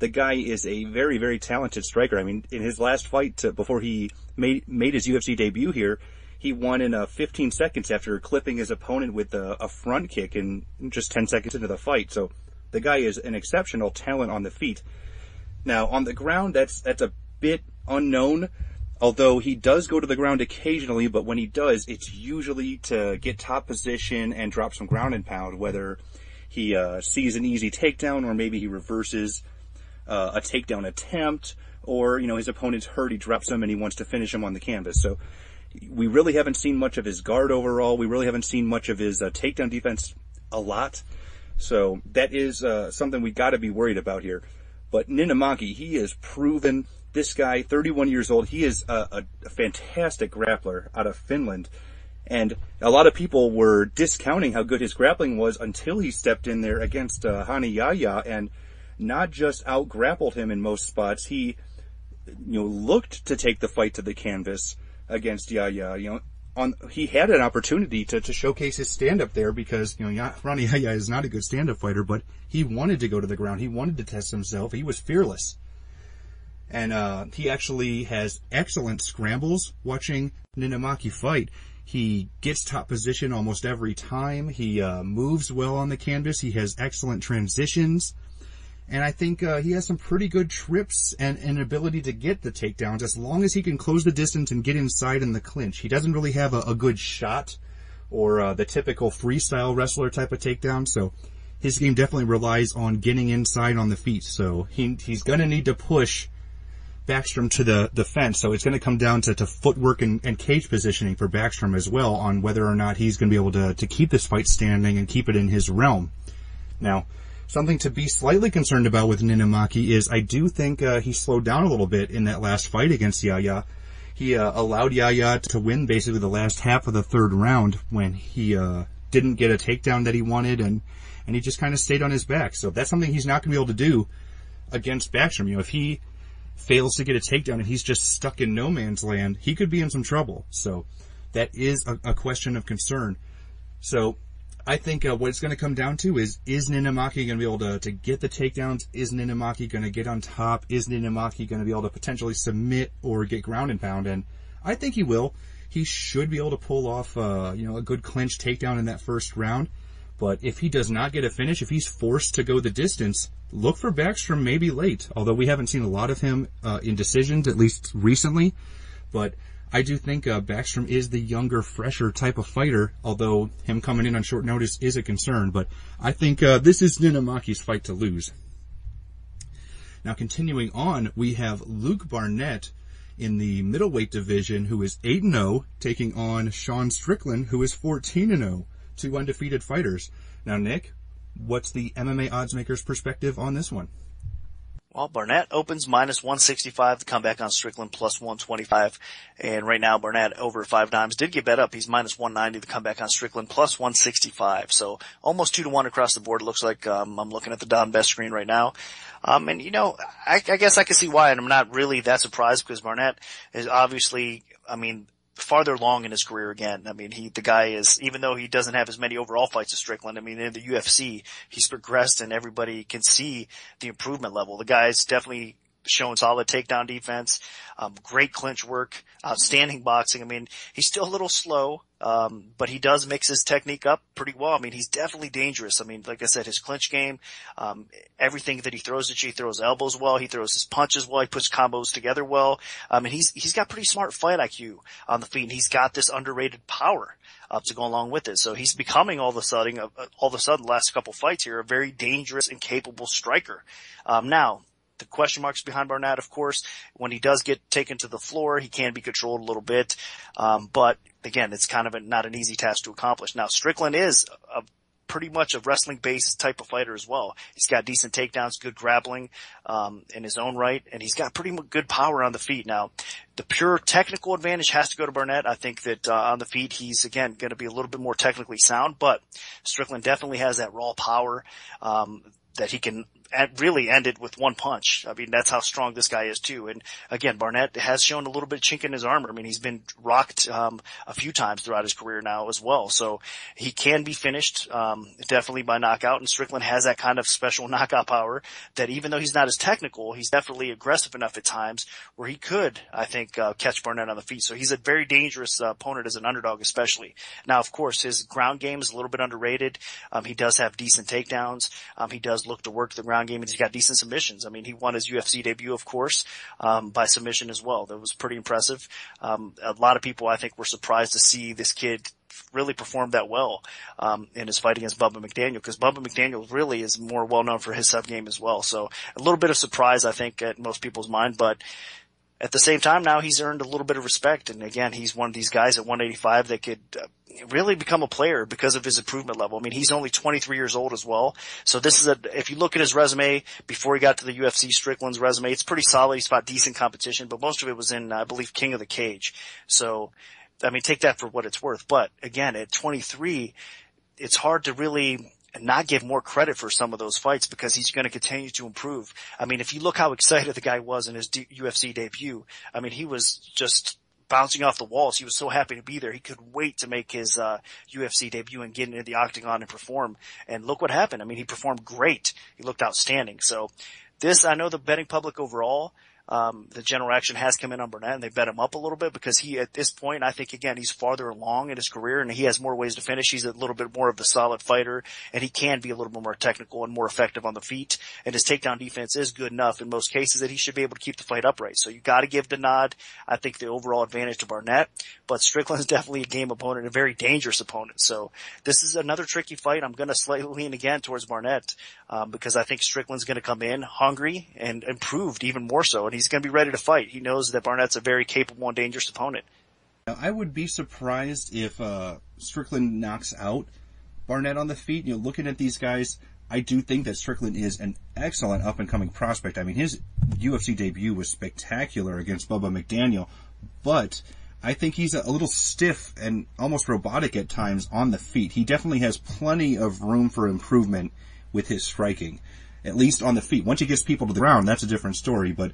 The guy is a very, very talented striker. I mean, in his last fight, before he made his UFC debut here, he won in 15 seconds after clipping his opponent with a front kick in just 10 seconds into the fight. So the guy is an exceptional talent on the feet. Now, on the ground, that's a bit unknown. Although he does go to the ground occasionally, but when he does, it's usually to get top position and drop some ground and pound, whether he sees an easy takedown or maybe he reverses a takedown attempt, or, his opponent's hurt, he drops him and he wants to finish him on the canvas. So we really haven't seen much of his guard overall. We really haven't seen much of his takedown defense a lot. So that is something we got to be worried about here. But Ninamaki, he is proven. This guy, 31 years old, he is a fantastic grappler out of Finland. And a lot of people were discounting how good his grappling was until he stepped in there against Hani Yahya and not just out-grappled him in most spots. He, looked to take the fight to the canvas against Yahya. He had an opportunity to showcase his stand-up there because, Hani Yahya is not a good stand-up fighter, but he wanted to go to the ground. He wanted to test himself. He was fearless. And he actually has excellent scrambles watching Ninamaki fight. He gets top position almost every time. He moves well on the canvas. He has excellent transitions. And I think he has some pretty good trips and an ability to get the takedowns as long as he can close the distance and get inside in the clinch. He doesn't really have a good shot or the typical freestyle wrestler type of takedown. So his game definitely relies on getting inside on the feet. So he's going to need to push Backstrom to the fence, so it's going to come down to footwork and cage positioning for Backstrom as well on whether or not he's going to be able to keep this fight standing and keep it in his realm. Now, something to be slightly concerned about with Ninamaki is I do think he slowed down a little bit in that last fight against Yahya. He allowed Yahya to win basically the last half of the third round when he didn't get a takedown that he wanted, and he just kind of stayed on his back. So that's something he's not going to be able to do against Backstrom. If he fails to get a takedown and he's just stuck in no man's land, he could be in some trouble. So that is a question of concern. So I think what it's going to come down to is Ninamaki going to be able to get the takedowns? Is Ninamaki going to get on top? Is Ninamaki going to be able to potentially submit or get ground and pound? And I think he will. He should be able to pull off a good clinch takedown in that first round. But if he does not get a finish, if he's forced to go the distance, look for Backstrom maybe late, although we haven't seen a lot of him in decisions, at least recently. But I do think Backstrom is the younger, fresher type of fighter, although him coming in on short notice is a concern. But I think this is Ninamaki's fight to lose. Now, continuing on, we have Luke Barnett in the middleweight division, who is 8-0, taking on Sean Strickland, who is 14-0. Two undefeated fighters. Now, Nick, What's the MMA odds makers' perspective on this one? Well, Barnett opens minus 165 to come back on Strickland plus 125. And right now, Barnett over 5 dimes did get bet up. He's minus 190 to come back on Strickland plus 165. So almost 2-1 across the board. It looks like, I'm looking at the Don Best screen right now. And you know, I guess I can see why, and I'm not really that surprised because Barnett is obviously, farther along in his career again. The guy is, even though he doesn't have as many overall fights as Strickland, in the UFC, he's progressed and everybody can see the improvement level. The guy's definitely showing solid takedown defense, great clinch work, outstanding boxing. He's still a little slow, but he does mix his technique up pretty well. He's definitely dangerous. Like I said, his clinch game, everything that he throws at you, he throws elbows well, he throws his punches well, he puts combos together well. He's got pretty smart fight IQ on the feet, and he's got this underrated power to go along with it. So he's becoming all of a sudden, the last couple fights here, a very dangerous and capable striker. Now, the question marks behind Barnett, of course, when he does get taken to the floor, he can be controlled a little bit. But again, it's kind of not an easy task to accomplish. Now, Strickland is pretty much a wrestling-based type of fighter as well. He's got decent takedowns, good grappling, in his own right, and he's got pretty good power on the feet. Now, the pure technical advantage has to go to Barnett. I think that, on the feet, he's again going to be a little bit more technically sound, but Strickland definitely has that raw power, that he can really end it with one punch. That's how strong this guy is too. And again, Barnett has shown a little bit of chink in his armor. He's been rocked, a few times throughout his career now as well. So he can be finished, definitely by knockout. And Strickland has that kind of special knockout power that even though he's not as technical, he's definitely aggressive enough at times where he could, I think, catch Barnett on the feet. So he's a very dangerous opponent as an underdog, especially. Now, of course, his ground game is a little bit underrated. He does have decent takedowns. He does look to work the ground game, and he's got decent submissions. He won his UFC debut, of course, by submission as well. That was pretty impressive. A lot of people, I think, were surprised to see this kid really perform that well, in his fight against Bubba McDaniel, because Bubba McDaniel really is more well known for his sub game as well. So a little bit of surprise, I think, at most people's mind, but at the same time, now he's earned a little bit of respect. And again, he's one of these guys at 185 that could really become a player because of his improvement level. He's only 23 years old as well. So this is if you look at his resume before he got to the UFC, Strickland's resume, it's pretty solid. He's fought decent competition, but most of it was in, I believe, King of the Cage. So, take that for what it's worth. But again, at 23, it's hard to really not give more credit for some of those fights because he's going to continue to improve. If you look how excited the guy was in his UFC debut, he was just bouncing off the walls. He was so happy to be there. He could wait to make his UFC debut and get into the octagon and perform. And look what happened. He performed great. He looked outstanding. So this, I know the betting public overall, the general reaction has come in on Barnett, and they bet him up a little bit because he, at this point, I think, again, he's farther along in his career and he has more ways to finish. He's a little bit more of the solid fighter, and he can be a little bit more technical and more effective on the feet. And his takedown defense is good enough in most cases that he should be able to keep the fight upright. So you got to give the nod, I think, the overall advantage to Barnett. But Strickland's definitely a game opponent, a very dangerous opponent. So this is another tricky fight. I'm going to slightly lean again towards Barnett, because I think Strickland's going to come in hungry and improved even more so, and he's going to be ready to fight. He knows that Barnett's a very capable and dangerous opponent. I would be surprised if Strickland knocks out Barnett on the feet. Looking at these guys, I do think that Strickland is an excellent up-and-coming prospect. His UFC debut was spectacular against Bubba McDaniel, but I think he's a little stiff and almost robotic at times on the feet. He definitely has plenty of room for improvement with his striking, at least on the feet. Once he gets people to the ground, that's a different story, but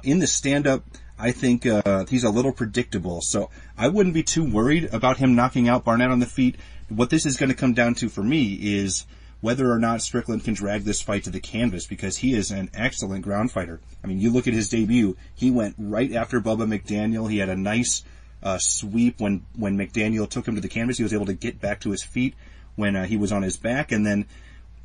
in the stand-up, I think he's a little predictable, so I wouldn't be too worried about him knocking out Barnett on the feet. What this is going to come down to for me is whether or not Strickland can drag this fight to the canvas, because he is an excellent ground fighter. You look at his debut, he went right after Bubba McDaniel. He had a nice sweep when McDaniel took him to the canvas. He was able to get back to his feet when he was on his back, and then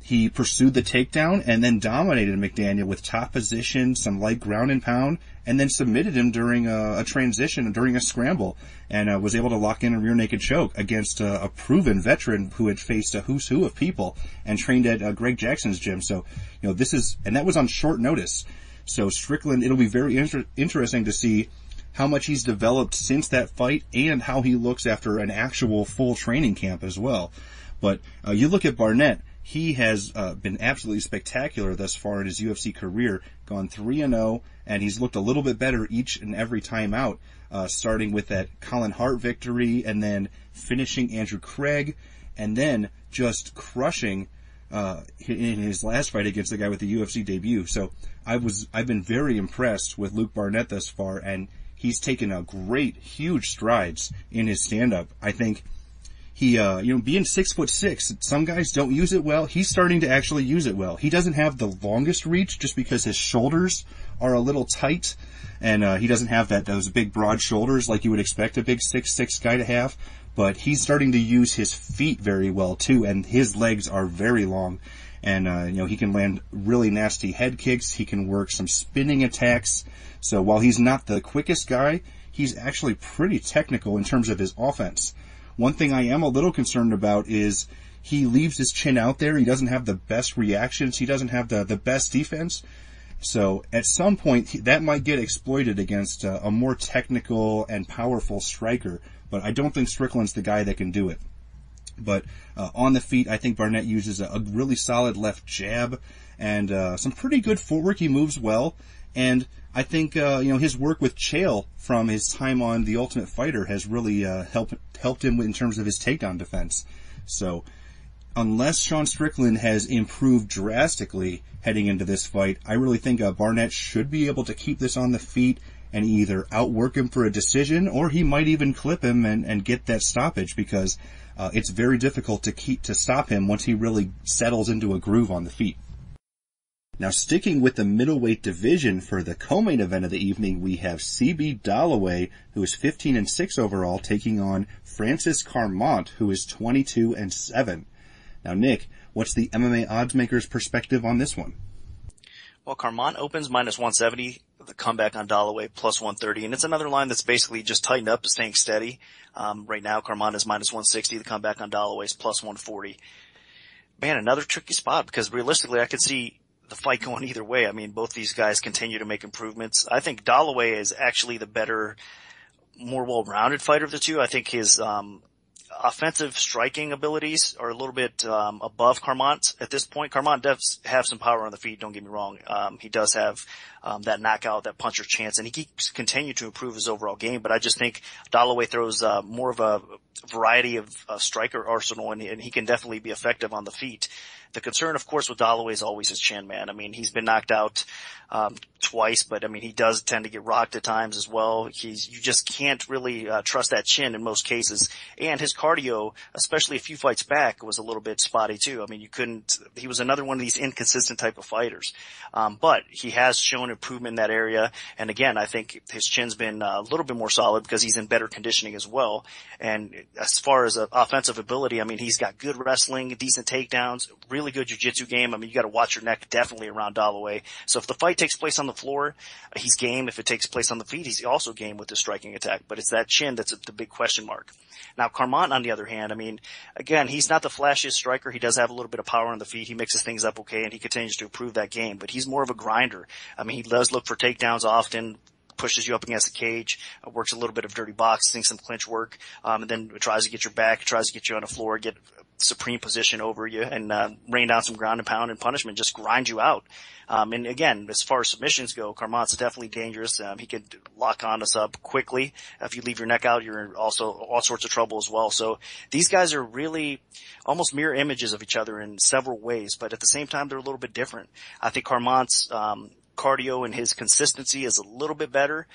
he pursued the takedown and then dominated McDaniel with top position, some light ground and pound, and then submitted him during a transition, during a scramble, and was able to lock in a rear naked choke against a proven veteran who had faced a who's who of people and trained at Greg Jackson's gym. So, and that was on short notice. So Strickland, it'll be very interesting to see how much he's developed since that fight and how he looks after an actual full training camp as well. But you look at Barnett, he has been absolutely spectacular thus far in his UFC career, gone 3-0, and he's looked a little bit better each and every time out, starting with that Colin Hart victory and then finishing Andrew Craig and then just crushing in his last fight against the guy with the UFC debut. So I've been very impressed with Luke Barnett thus far, and he's taken a great, huge strides in his stand-up. I think he, being 6'6", some guys don't use it well. He's starting to actually use it well. He doesn't have the longest reach just because his shoulders are a little tight, and he doesn't have those big broad shoulders like you would expect a big 6'6" guy to have. But he's starting to use his feet very well too, and his legs are very long. And, he can land really nasty head kicks. He can work some spinning attacks. So while he's not the quickest guy, he's actually pretty technical in terms of his offense. One thing I am a little concerned about is he leaves his chin out there. He doesn't have the best reactions. He doesn't have the best defense. So at some point, that might get exploited against a more technical and powerful striker. But I don't think Strickland's the guy that can do it. But on the feet, I think Barnett uses a really solid left jab and some pretty good footwork. He moves well. And I think, his work with Chael from his time on The Ultimate Fighter has really helped him in terms of his takedown defense. So unless Sean Strickland has improved drastically heading into this fight, I really think Barnett should be able to keep this on the feet and either outwork him for a decision, or he might even clip him and get that stoppage, because it's very difficult to stop him once he really settles into a groove on the feet. Now, sticking with the middleweight division for the co-main event of the evening, we have CB Dollaway, who is 15-6 overall, taking on Francis Carmont, who is 22-7. Now, Nick, what's the MMA oddsmaker's perspective on this one? Well, Carmont opens minus 170, the comeback on Dollaway plus 130, and it's another line that's basically just tightened up, staying steady. Right now, Carmont is minus 160, the comeback on Dollaway is plus 140. Man, another tricky spot, because realistically, I could see the fight going either way. I mean, both these guys continue to make improvements. I think Dollaway is actually the better, more well-rounded fighter of the two. I think his offensive striking abilities are a little bit above Carmont's at this point. Carmont does have some power on the feet, don't get me wrong. He does have that knockout, that puncher chance, and he keeps continuing to improve his overall game. But I just think Dollaway throws more of a variety of striker arsenal, and he can definitely be effective on the feet. The concern, of course, with Dollaway is always his chin, man. I mean, he's been knocked out twice, but I mean, he does tend to get rocked at times as well. You just can't really trust that chin in most cases. And his cardio, especially a few fights back, was a little bit spotty too. I mean, he was another one of these inconsistent type of fighters. But he has shown improvement in that area. And again, I think his chin's been a little bit more solid because he's in better conditioning as well. And as far as offensive ability, I mean, he's got good wrestling, decent takedowns, really good jiu-jitsu game. I mean, you got to watch your neck definitely around Dollaway. So if the fight takes place on the floor, he's game. If it takes place on the feet, he's also game with the striking attack. But it's that chin that's the big question mark. Now, Carmont, on the other hand, I mean, again, he's not the flashiest striker. He does have a little bit of power on the feet. He mixes things up okay, and he continues to improve that game. But he's more of a grinder. I mean, he does look for takedowns often, pushes you up against the cage, works a little bit of dirty boxing, some clinch work, and then tries to get your back, tries to get you on the floor, get supreme position over you, and rain down some ground and pound and punishment, just grind you out. And again, as far as submissions go, Carmont's definitely dangerous. He could lock on us up quickly. If you leave your neck out, you're in also all sorts of trouble as well. So these guys are really almost mirror images of each other in several ways, but at the same time, they're a little bit different. I think Carmont's cardio and his consistency is a little bit better.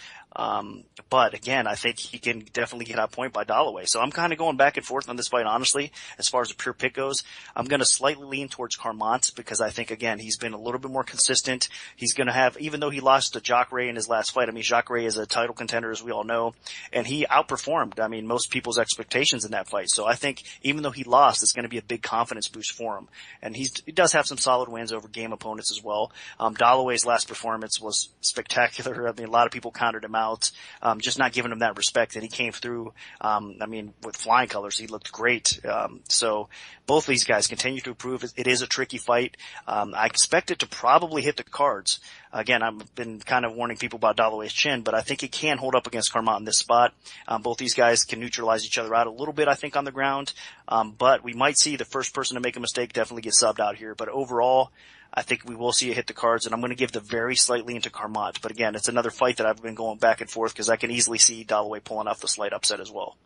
But again, I think he can definitely get out point by Dollaway. So I'm kind of going back and forth on this fight, honestly. As far as the pure pick goes, I'm going to slightly lean towards Carmont because I think, again, he's been a little bit more consistent. He's going to have, even though he lost to Jacare in his last fight, I mean, Jacare is a title contender, as we all know, and he outperformed, I mean, most people's expectations in that fight. So I think even though he lost, it's going to be a big confidence boost for him. And he does have some solid wins over game opponents as well. Dollaway's last performance was spectacular. I mean, a lot of people counted him out, just not giving him that respect. And he came through, with flying colors. He looked great. So both of these guys continue to improve. It is a tricky fight. I expect it to probably hit the cards. Again, I've been kind of warning people about Dalloway's chin, but I think he can hold up against Carmont in this spot. Both these guys can neutralize each other out a little bit, I think, on the ground. But we might see the first person to make a mistake definitely get subbed out here. But overall, I think we will see it hit the cards, and I'm going to give the very slight lean to Carmont. But again, it's another fight that I've been going back and forth because I can easily see Dalloway pulling off the slight upset as well.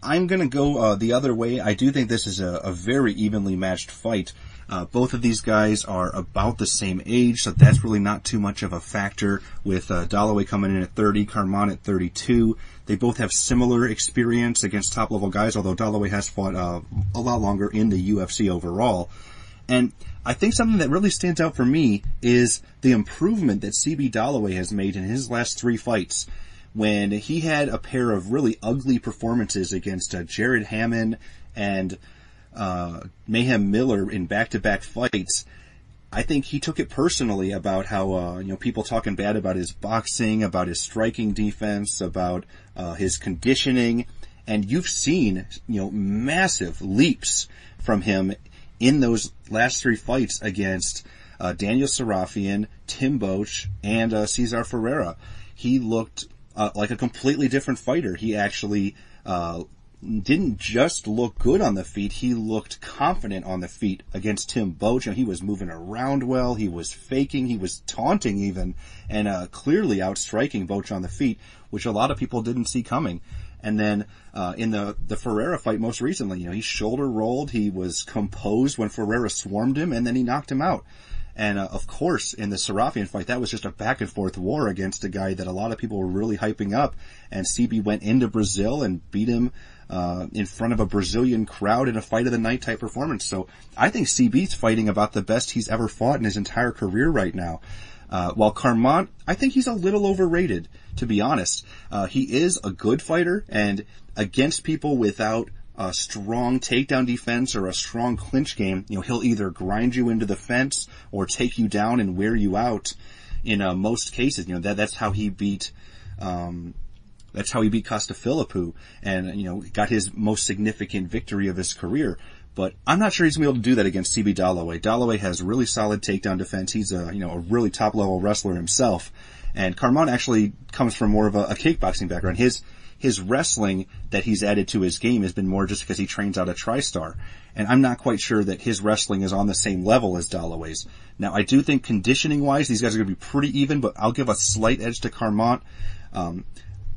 I'm going to go the other way. I do think this is a very evenly matched fight. Both of these guys are about the same age, so that's really not too much of a factor, with Dalloway coming in at 30, Carmont at 32. They both have similar experience against top-level guys, although Dalloway has fought a lot longer in the UFC overall. And I think something that really stands out for me is the improvement that CB Dalloway has made in his last 3 fights. When he had a pair of really ugly performances against Jared Hammond and Mayhem Miller in back-to-back fights, I think he took it personally about how, people talking bad about his boxing, about his striking defense, about his conditioning, and you've seen, massive leaps from him in those last 3 fights against Daniel Sarafian, Tim Boetsch, and Cesar Ferreira. He looked like a completely different fighter. He actually didn't just look good on the feet, he looked confident on the feet against Tim Boetsch. He was moving around well, he was faking, he was taunting even, and clearly outstriking Boetsch on the feet, which a lot of people didn't see coming. And then in the Ferreira fight most recently, he shoulder rolled, he was composed when Ferreira swarmed him, and then he knocked him out. And of course, in the Sarafian fight, that was just a back and forth war against a guy that a lot of people were really hyping up. And CB went into Brazil and beat him in front of a Brazilian crowd in a fight of the night type performance. So I think CB's fighting about the best he's ever fought in his entire career right now. While Carmont, I think he's a little overrated, to be honest. He is a good fighter, and against people without a strong takedown defense or a strong clinch game, he'll either grind you into the fence or take you down and wear you out in most cases. That's how he beat Costafilipu and, got his most significant victory of his career. But I'm not sure he's going to be able to do that against CB Dalloway. Dalloway has really solid takedown defense. He's a really top level wrestler himself. And Carmont actually comes from more of a kickboxing background. His wrestling that he's added to his game has been more just because he trains out of TriStar. And I'm not quite sure that his wrestling is on the same level as Dalloway's. Now, I do think conditioning-wise, these guys are going to be pretty even, but I'll give a slight edge to Carmont.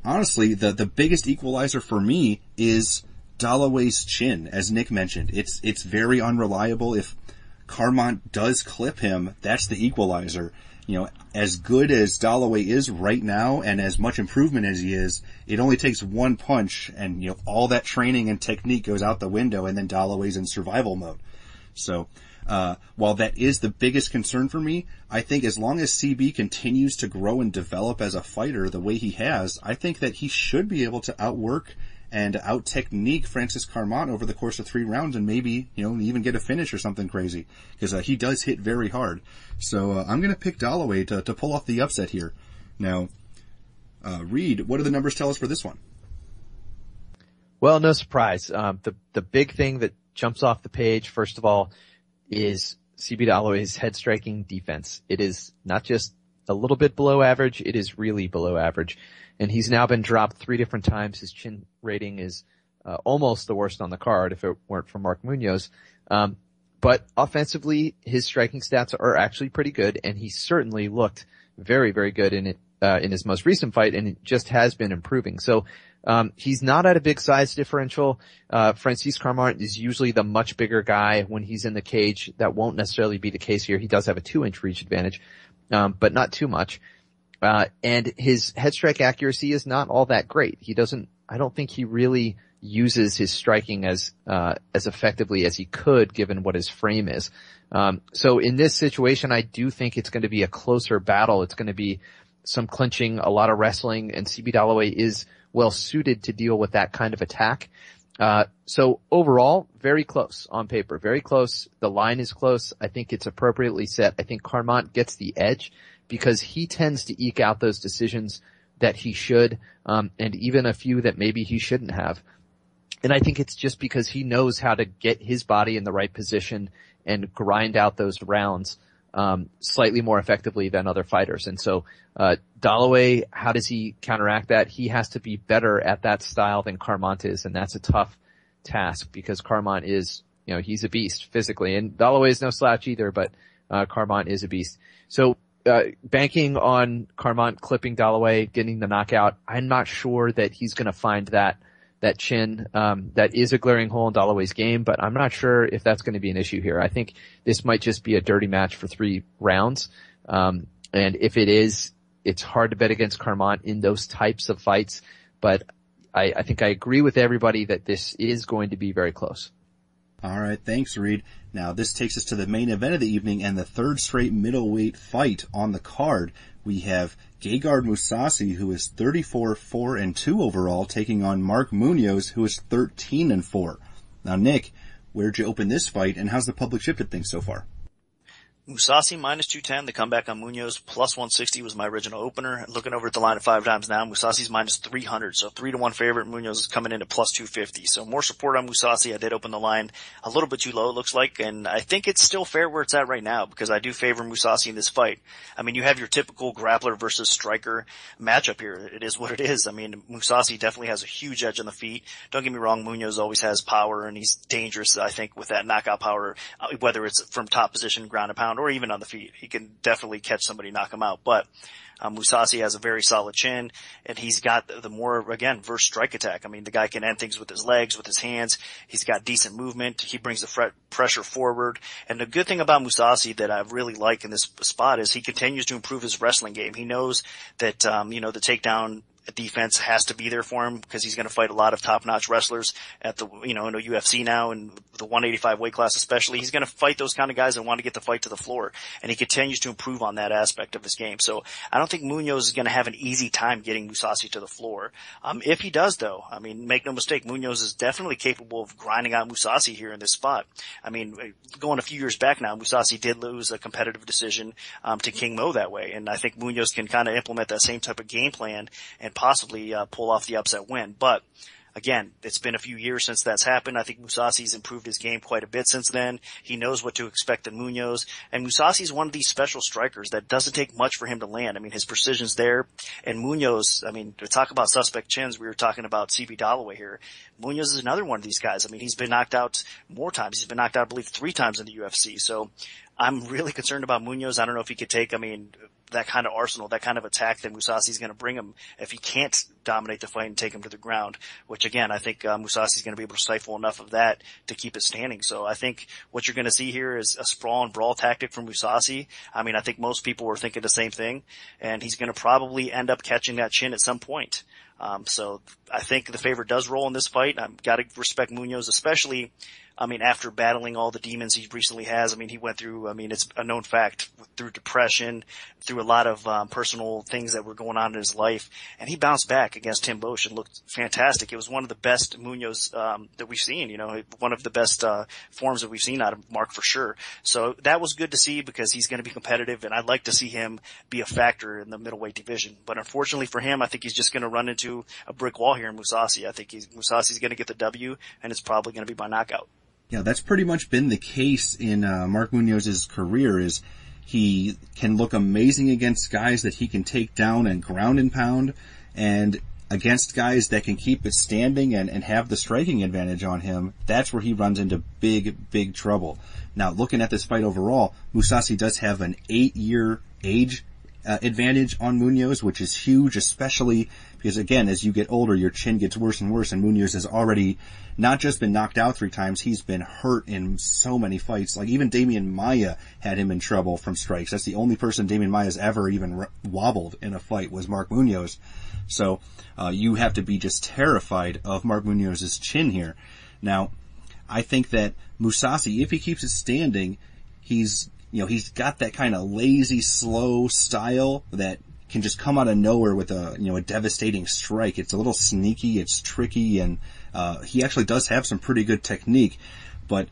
Honestly, the biggest equalizer for me is Dalloway's chin, as Nick mentioned. It's very unreliable. If Carmont does clip him, that's the equalizer. As good as Dalloway is right now and as much improvement as he is, it only takes one punch and, all that training and technique goes out the window and then Dalloway's in survival mode. So, while that is the biggest concern for me, I think as long as CB continues to grow and develop as a fighter the way he has, I think that he should be able to outwork and out-technique Francis Carmont over the course of 3 rounds and maybe, even get a finish or something crazy. Because he does hit very hard. So I'm going to pick Dalloway to pull off the upset here. Now, Reed, what do the numbers tell us for this one? Well, no surprise. The big thing that jumps off the page, first of all, is CB Dalloway's head striking defense. It is not just a little bit below average, it is really below average. And he's now been dropped 3 different times. His chin rating is almost the worst on the card if it weren't for Mark Munoz. But offensively, his striking stats are actually pretty good, and he certainly looked very, very good in his most recent fight, and it just has been improving. So he's not at a big size differential. Francis Carmont is usually the much bigger guy when he's in the cage. That won't necessarily be the case here. He does have a 2-inch reach advantage, but not too much. And his head strike accuracy is not all that great. I don't think he really uses his striking as effectively as he could given what his frame is. So in this situation, I do think it's going to be a closer battle. It's going to be some clinching, a lot of wrestling, and CB Dalloway is well suited to deal with that kind of attack. So overall, very close on paper, very close. The line is close. I think it's appropriately set. I think Carmont gets the edge because he tends to eke out those decisions that he should, and even a few that maybe he shouldn't have. And I think it's just because he knows how to get his body in the right position and grind out those rounds slightly more effectively than other fighters. And so Dalloway, how does he counteract that? He has to be better at that style than Carmont is, and that's a tough task because Carmont is, he's a beast physically, and Dalloway is no slouch either, but Carmont is a beast. So banking on Carmont clipping Dalloway, getting the knockout, I'm not sure that he's going to find that chin. That is a glaring hole in Dalloway's game, but I'm not sure if that's going to be an issue here. I think this might just be a dirty match for 3 rounds. And if it is, it's hard to bet against Carmont in those types of fights, but I think I agree with everybody that this is going to be very close. All right, thanks, Reed. Now, this takes us to the main event of the evening and the third straight middleweight fight on the card. We have Gegard Mousasi, who is 34-4-2 overall, taking on Mark Munoz, who is 13-4. Now, Nick, where'd you open this fight, and how's the public shifted things so far? Mousasi minus 210, the comeback on Munoz, plus 160 was my original opener. Looking over at the line at 5 times now, Mousasi's minus 300, so 3-1 favorite. Munoz is coming in at plus 250. So more support on Mousasi. I did open the line a little bit too low, it looks like, and I think it's still fair where it's at right now because I do favor Mousasi in this fight. I mean, you have your typical grappler versus striker matchup here. It is what it is. I mean, Mousasi definitely has a huge edge on the feet. Don't get me wrong, Munoz always has power, and he's dangerous, I think, with that knockout power, whether it's from top position, ground and pound, or even on the feet. He can definitely catch somebody, knock him out. But Mousasi has a very solid chin, and he's got the more, again, verse strike attack. I mean, the guy can end things with his legs, with his hands. He's got decent movement. He brings the pressure forward. And the good thing about Mousasi that I really like in this spot is he continues to improve his wrestling game. He knows that, the takedown defense has to be there for him because he's going to fight a lot of top-notch wrestlers at the, in the UFC now and the 185 weight class especially. He's going to fight those kind of guys that want to get the fight to the floor, and he continues to improve on that aspect of his game. So I don't think Munoz is going to have an easy time getting Mousasi to the floor. If he does, though, I mean, make no mistake, Munoz is definitely capable of grinding out Mousasi here in this spot. I mean, going a few years back now, Mousasi did lose a competitive decision to King Mo that way, and I think Munoz can kind of implement that same type of game plan and possibly pull off the upset win. But again, it's been a few years since that's happened. I think Mousasi's improved his game quite a bit since then. He knows what to expect in Munoz. And Mousasi's one of these special strikers that doesn't take much for him to land. I mean, his precision's there. And Munoz, I mean, to talk about suspect chins, we were talking about CB Dalloway here. Munoz is another one of these guys. I mean, he's been knocked out more times. He's been knocked out, I believe, 3 times in the UFC. So I'm really concerned about Munoz. I don't know if he could take, that kind of arsenal, that kind of attack that Mousasi's going to bring him if he can't dominate the fight and take him to the ground, which again, I think Mousasi's going to be able to stifle enough of that to keep it standing. So I think what you're going to see here is a sprawl and brawl tactic from Mousasi. I mean, I think most people were thinking the same thing, and he's going to probably end up catching that chin at some point. So I think the favorite does roll in this fight. I've got to respect Munoz, especially, after battling all the demons he recently has. He went through, it's a known fact, through depression, through a lot of personal things that were going on in his life, and he bounced back against Tim Boesch and looked fantastic. It was one of the best Munoz that we've seen, one of the best forms that we've seen out of Mark for sure. So that was good to see because he's going to be competitive, and I'd like to see him be a factor in the middleweight division. But unfortunately for him, I think he's just going to run into a brick wall here in Mousasi. I think Mousasi's going to get the W, and it's probably going to be by knockout. Yeah, that's pretty much been the case in Mark Munoz's career. Is he can look amazing against guys that he can take down and ground and pound, and against guys that can keep it standing and have the striking advantage on him, that's where he runs into big trouble. Now, looking at this fight overall, Mousasi does have an 8-year age advantage on Munoz, which is huge, especially because, again, as you get older, your chin gets worse and worse, and Munoz has already not just been knocked out 3 times, he's been hurt in so many fights. Like, even Damian Maia had him in trouble from strikes. That's the only person Damian Maia's ever even wobbled in a fight was Mark Munoz. So, you have to be just terrified of Mark Munoz's chin here. Now, I think that Mousasi, if he keeps it standing, he's got that kind of lazy, slow style that can just come out of nowhere with a devastating strike. It's a little sneaky, it's tricky, and he actually does have some pretty good technique. But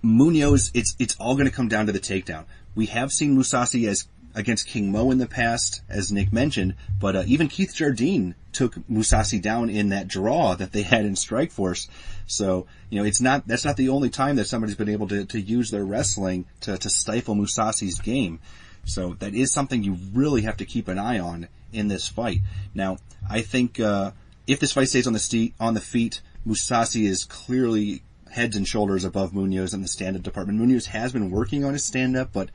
Munoz, it's all going to come down to the takedown. We have seen Mousasi as against King Mo in the past, as Nick mentioned, but even Keith Jardine took Mousasi down in that draw that they had in Strikeforce. So, that's not the only time that somebody's been able to use their wrestling to stifle Mousasi's game. So that is something you really have to keep an eye on in this fight. Now, I think if this fight stays on the feet, Mousasi is clearly heads and shoulders above Munoz in the stand-up department. Munoz has been working on his stand-up, but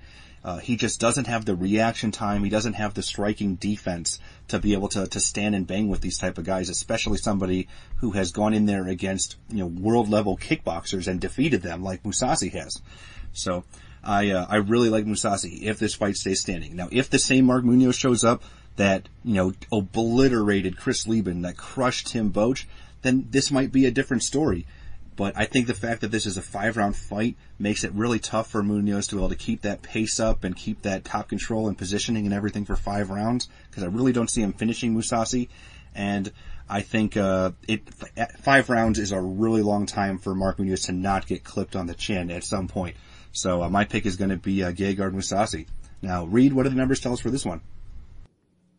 he just doesn't have the reaction time. He doesn't have the striking defense to be able to stand and bang with these type of guys, especially somebody who has gone in there against, world-level kickboxers and defeated them like Mousasi has. So I really like Mousasi if this fight stays standing. Now, if the same Mark Munoz shows up that, obliterated Chris Lieben, that crushed Tim Boetsch, then this might be a different story. But I think the fact that this is a 5-round fight makes it really tough for Munoz to be able to keep that pace up and keep that top control and positioning and everything for 5 rounds, because I really don't see him finishing Mousasi. And I think 5 rounds is a really long time for Mark Munoz to not get clipped on the chin at some point. So my pick is going to be Gegard Mousasi. Now, Reed, what do the numbers tell us for this one?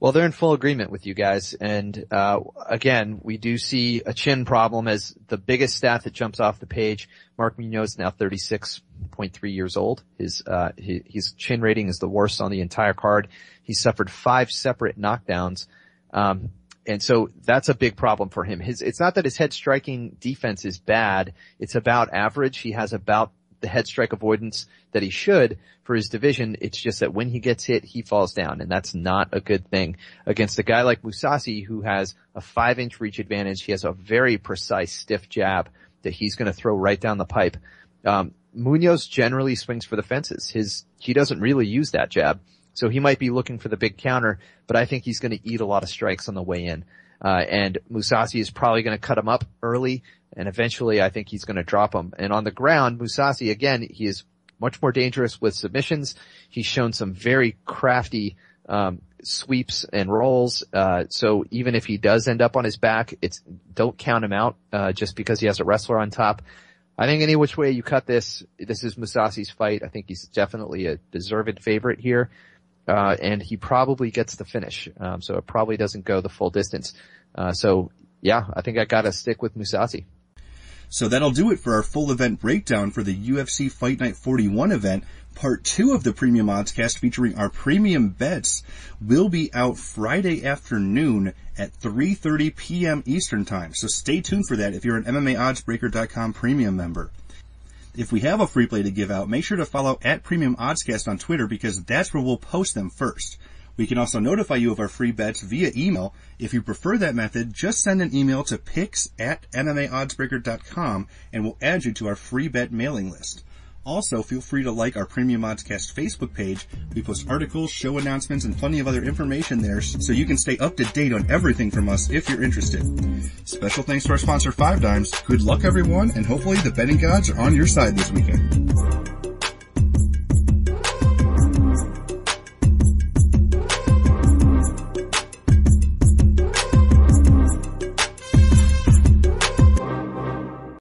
Well, they're in full agreement with you guys. And, again, we do see a chin problem as the biggest stat that jumps off the page. Mark Munoz now 36.3 years old. His chin rating is the worst on the entire card. He suffered 5 separate knockdowns. And so that's a big problem for him. It's not that his head striking defense is bad. It's about average. He has about the head strike avoidance that he should for his division. It's just that when he gets hit, he falls down, and that's not a good thing against a guy like Mousasi, who has a 5-inch reach advantage. He has a very precise, stiff jab that he's going to throw right down the pipe. Munoz generally swings for the fences. He doesn't really use that jab, so he might be looking for the big counter, but I think he's going to eat a lot of strikes on the way in. And Mousasi is probably going to cut him up early, and eventually I think he's going to drop him. And on the ground, Mousasi, again, he is much more dangerous with submissions. He's shown some very crafty sweeps and rolls. So even if he does end up on his back, don't count him out just because he has a wrestler on top. I think any which way you cut this is Mousasi's fight. I think he's definitely a deserved favorite here. And he probably gets the finish. So it probably doesn't go the full distance. So yeah, I think I gotta stick with Mousasi. So that'll do it for our full event breakdown for the UFC Fight Night 41 event. Part 2 of the Premium Oddscast, featuring our premium bets, will be out Friday afternoon at 3:30 p.m. Eastern Time. So stay tuned for that if you're an MMAOddsbreaker.com premium member. If we have a free play to give out, make sure to follow @Premium Oddscast on Twitter, because that's where we'll post them first. We can also notify you of our free bets via email. If you prefer that method, just send an email to picks@MMAOddsbreaker.com and we'll add you to our free bet mailing list. Also, feel free to like our Premium Oddscast Facebook page. We post articles, show announcements, and plenty of other information there, so you can stay up to date on everything from us if you're interested. Special thanks to our sponsor, 5 Dimes. Good luck, everyone, and hopefully the betting gods are on your side this weekend.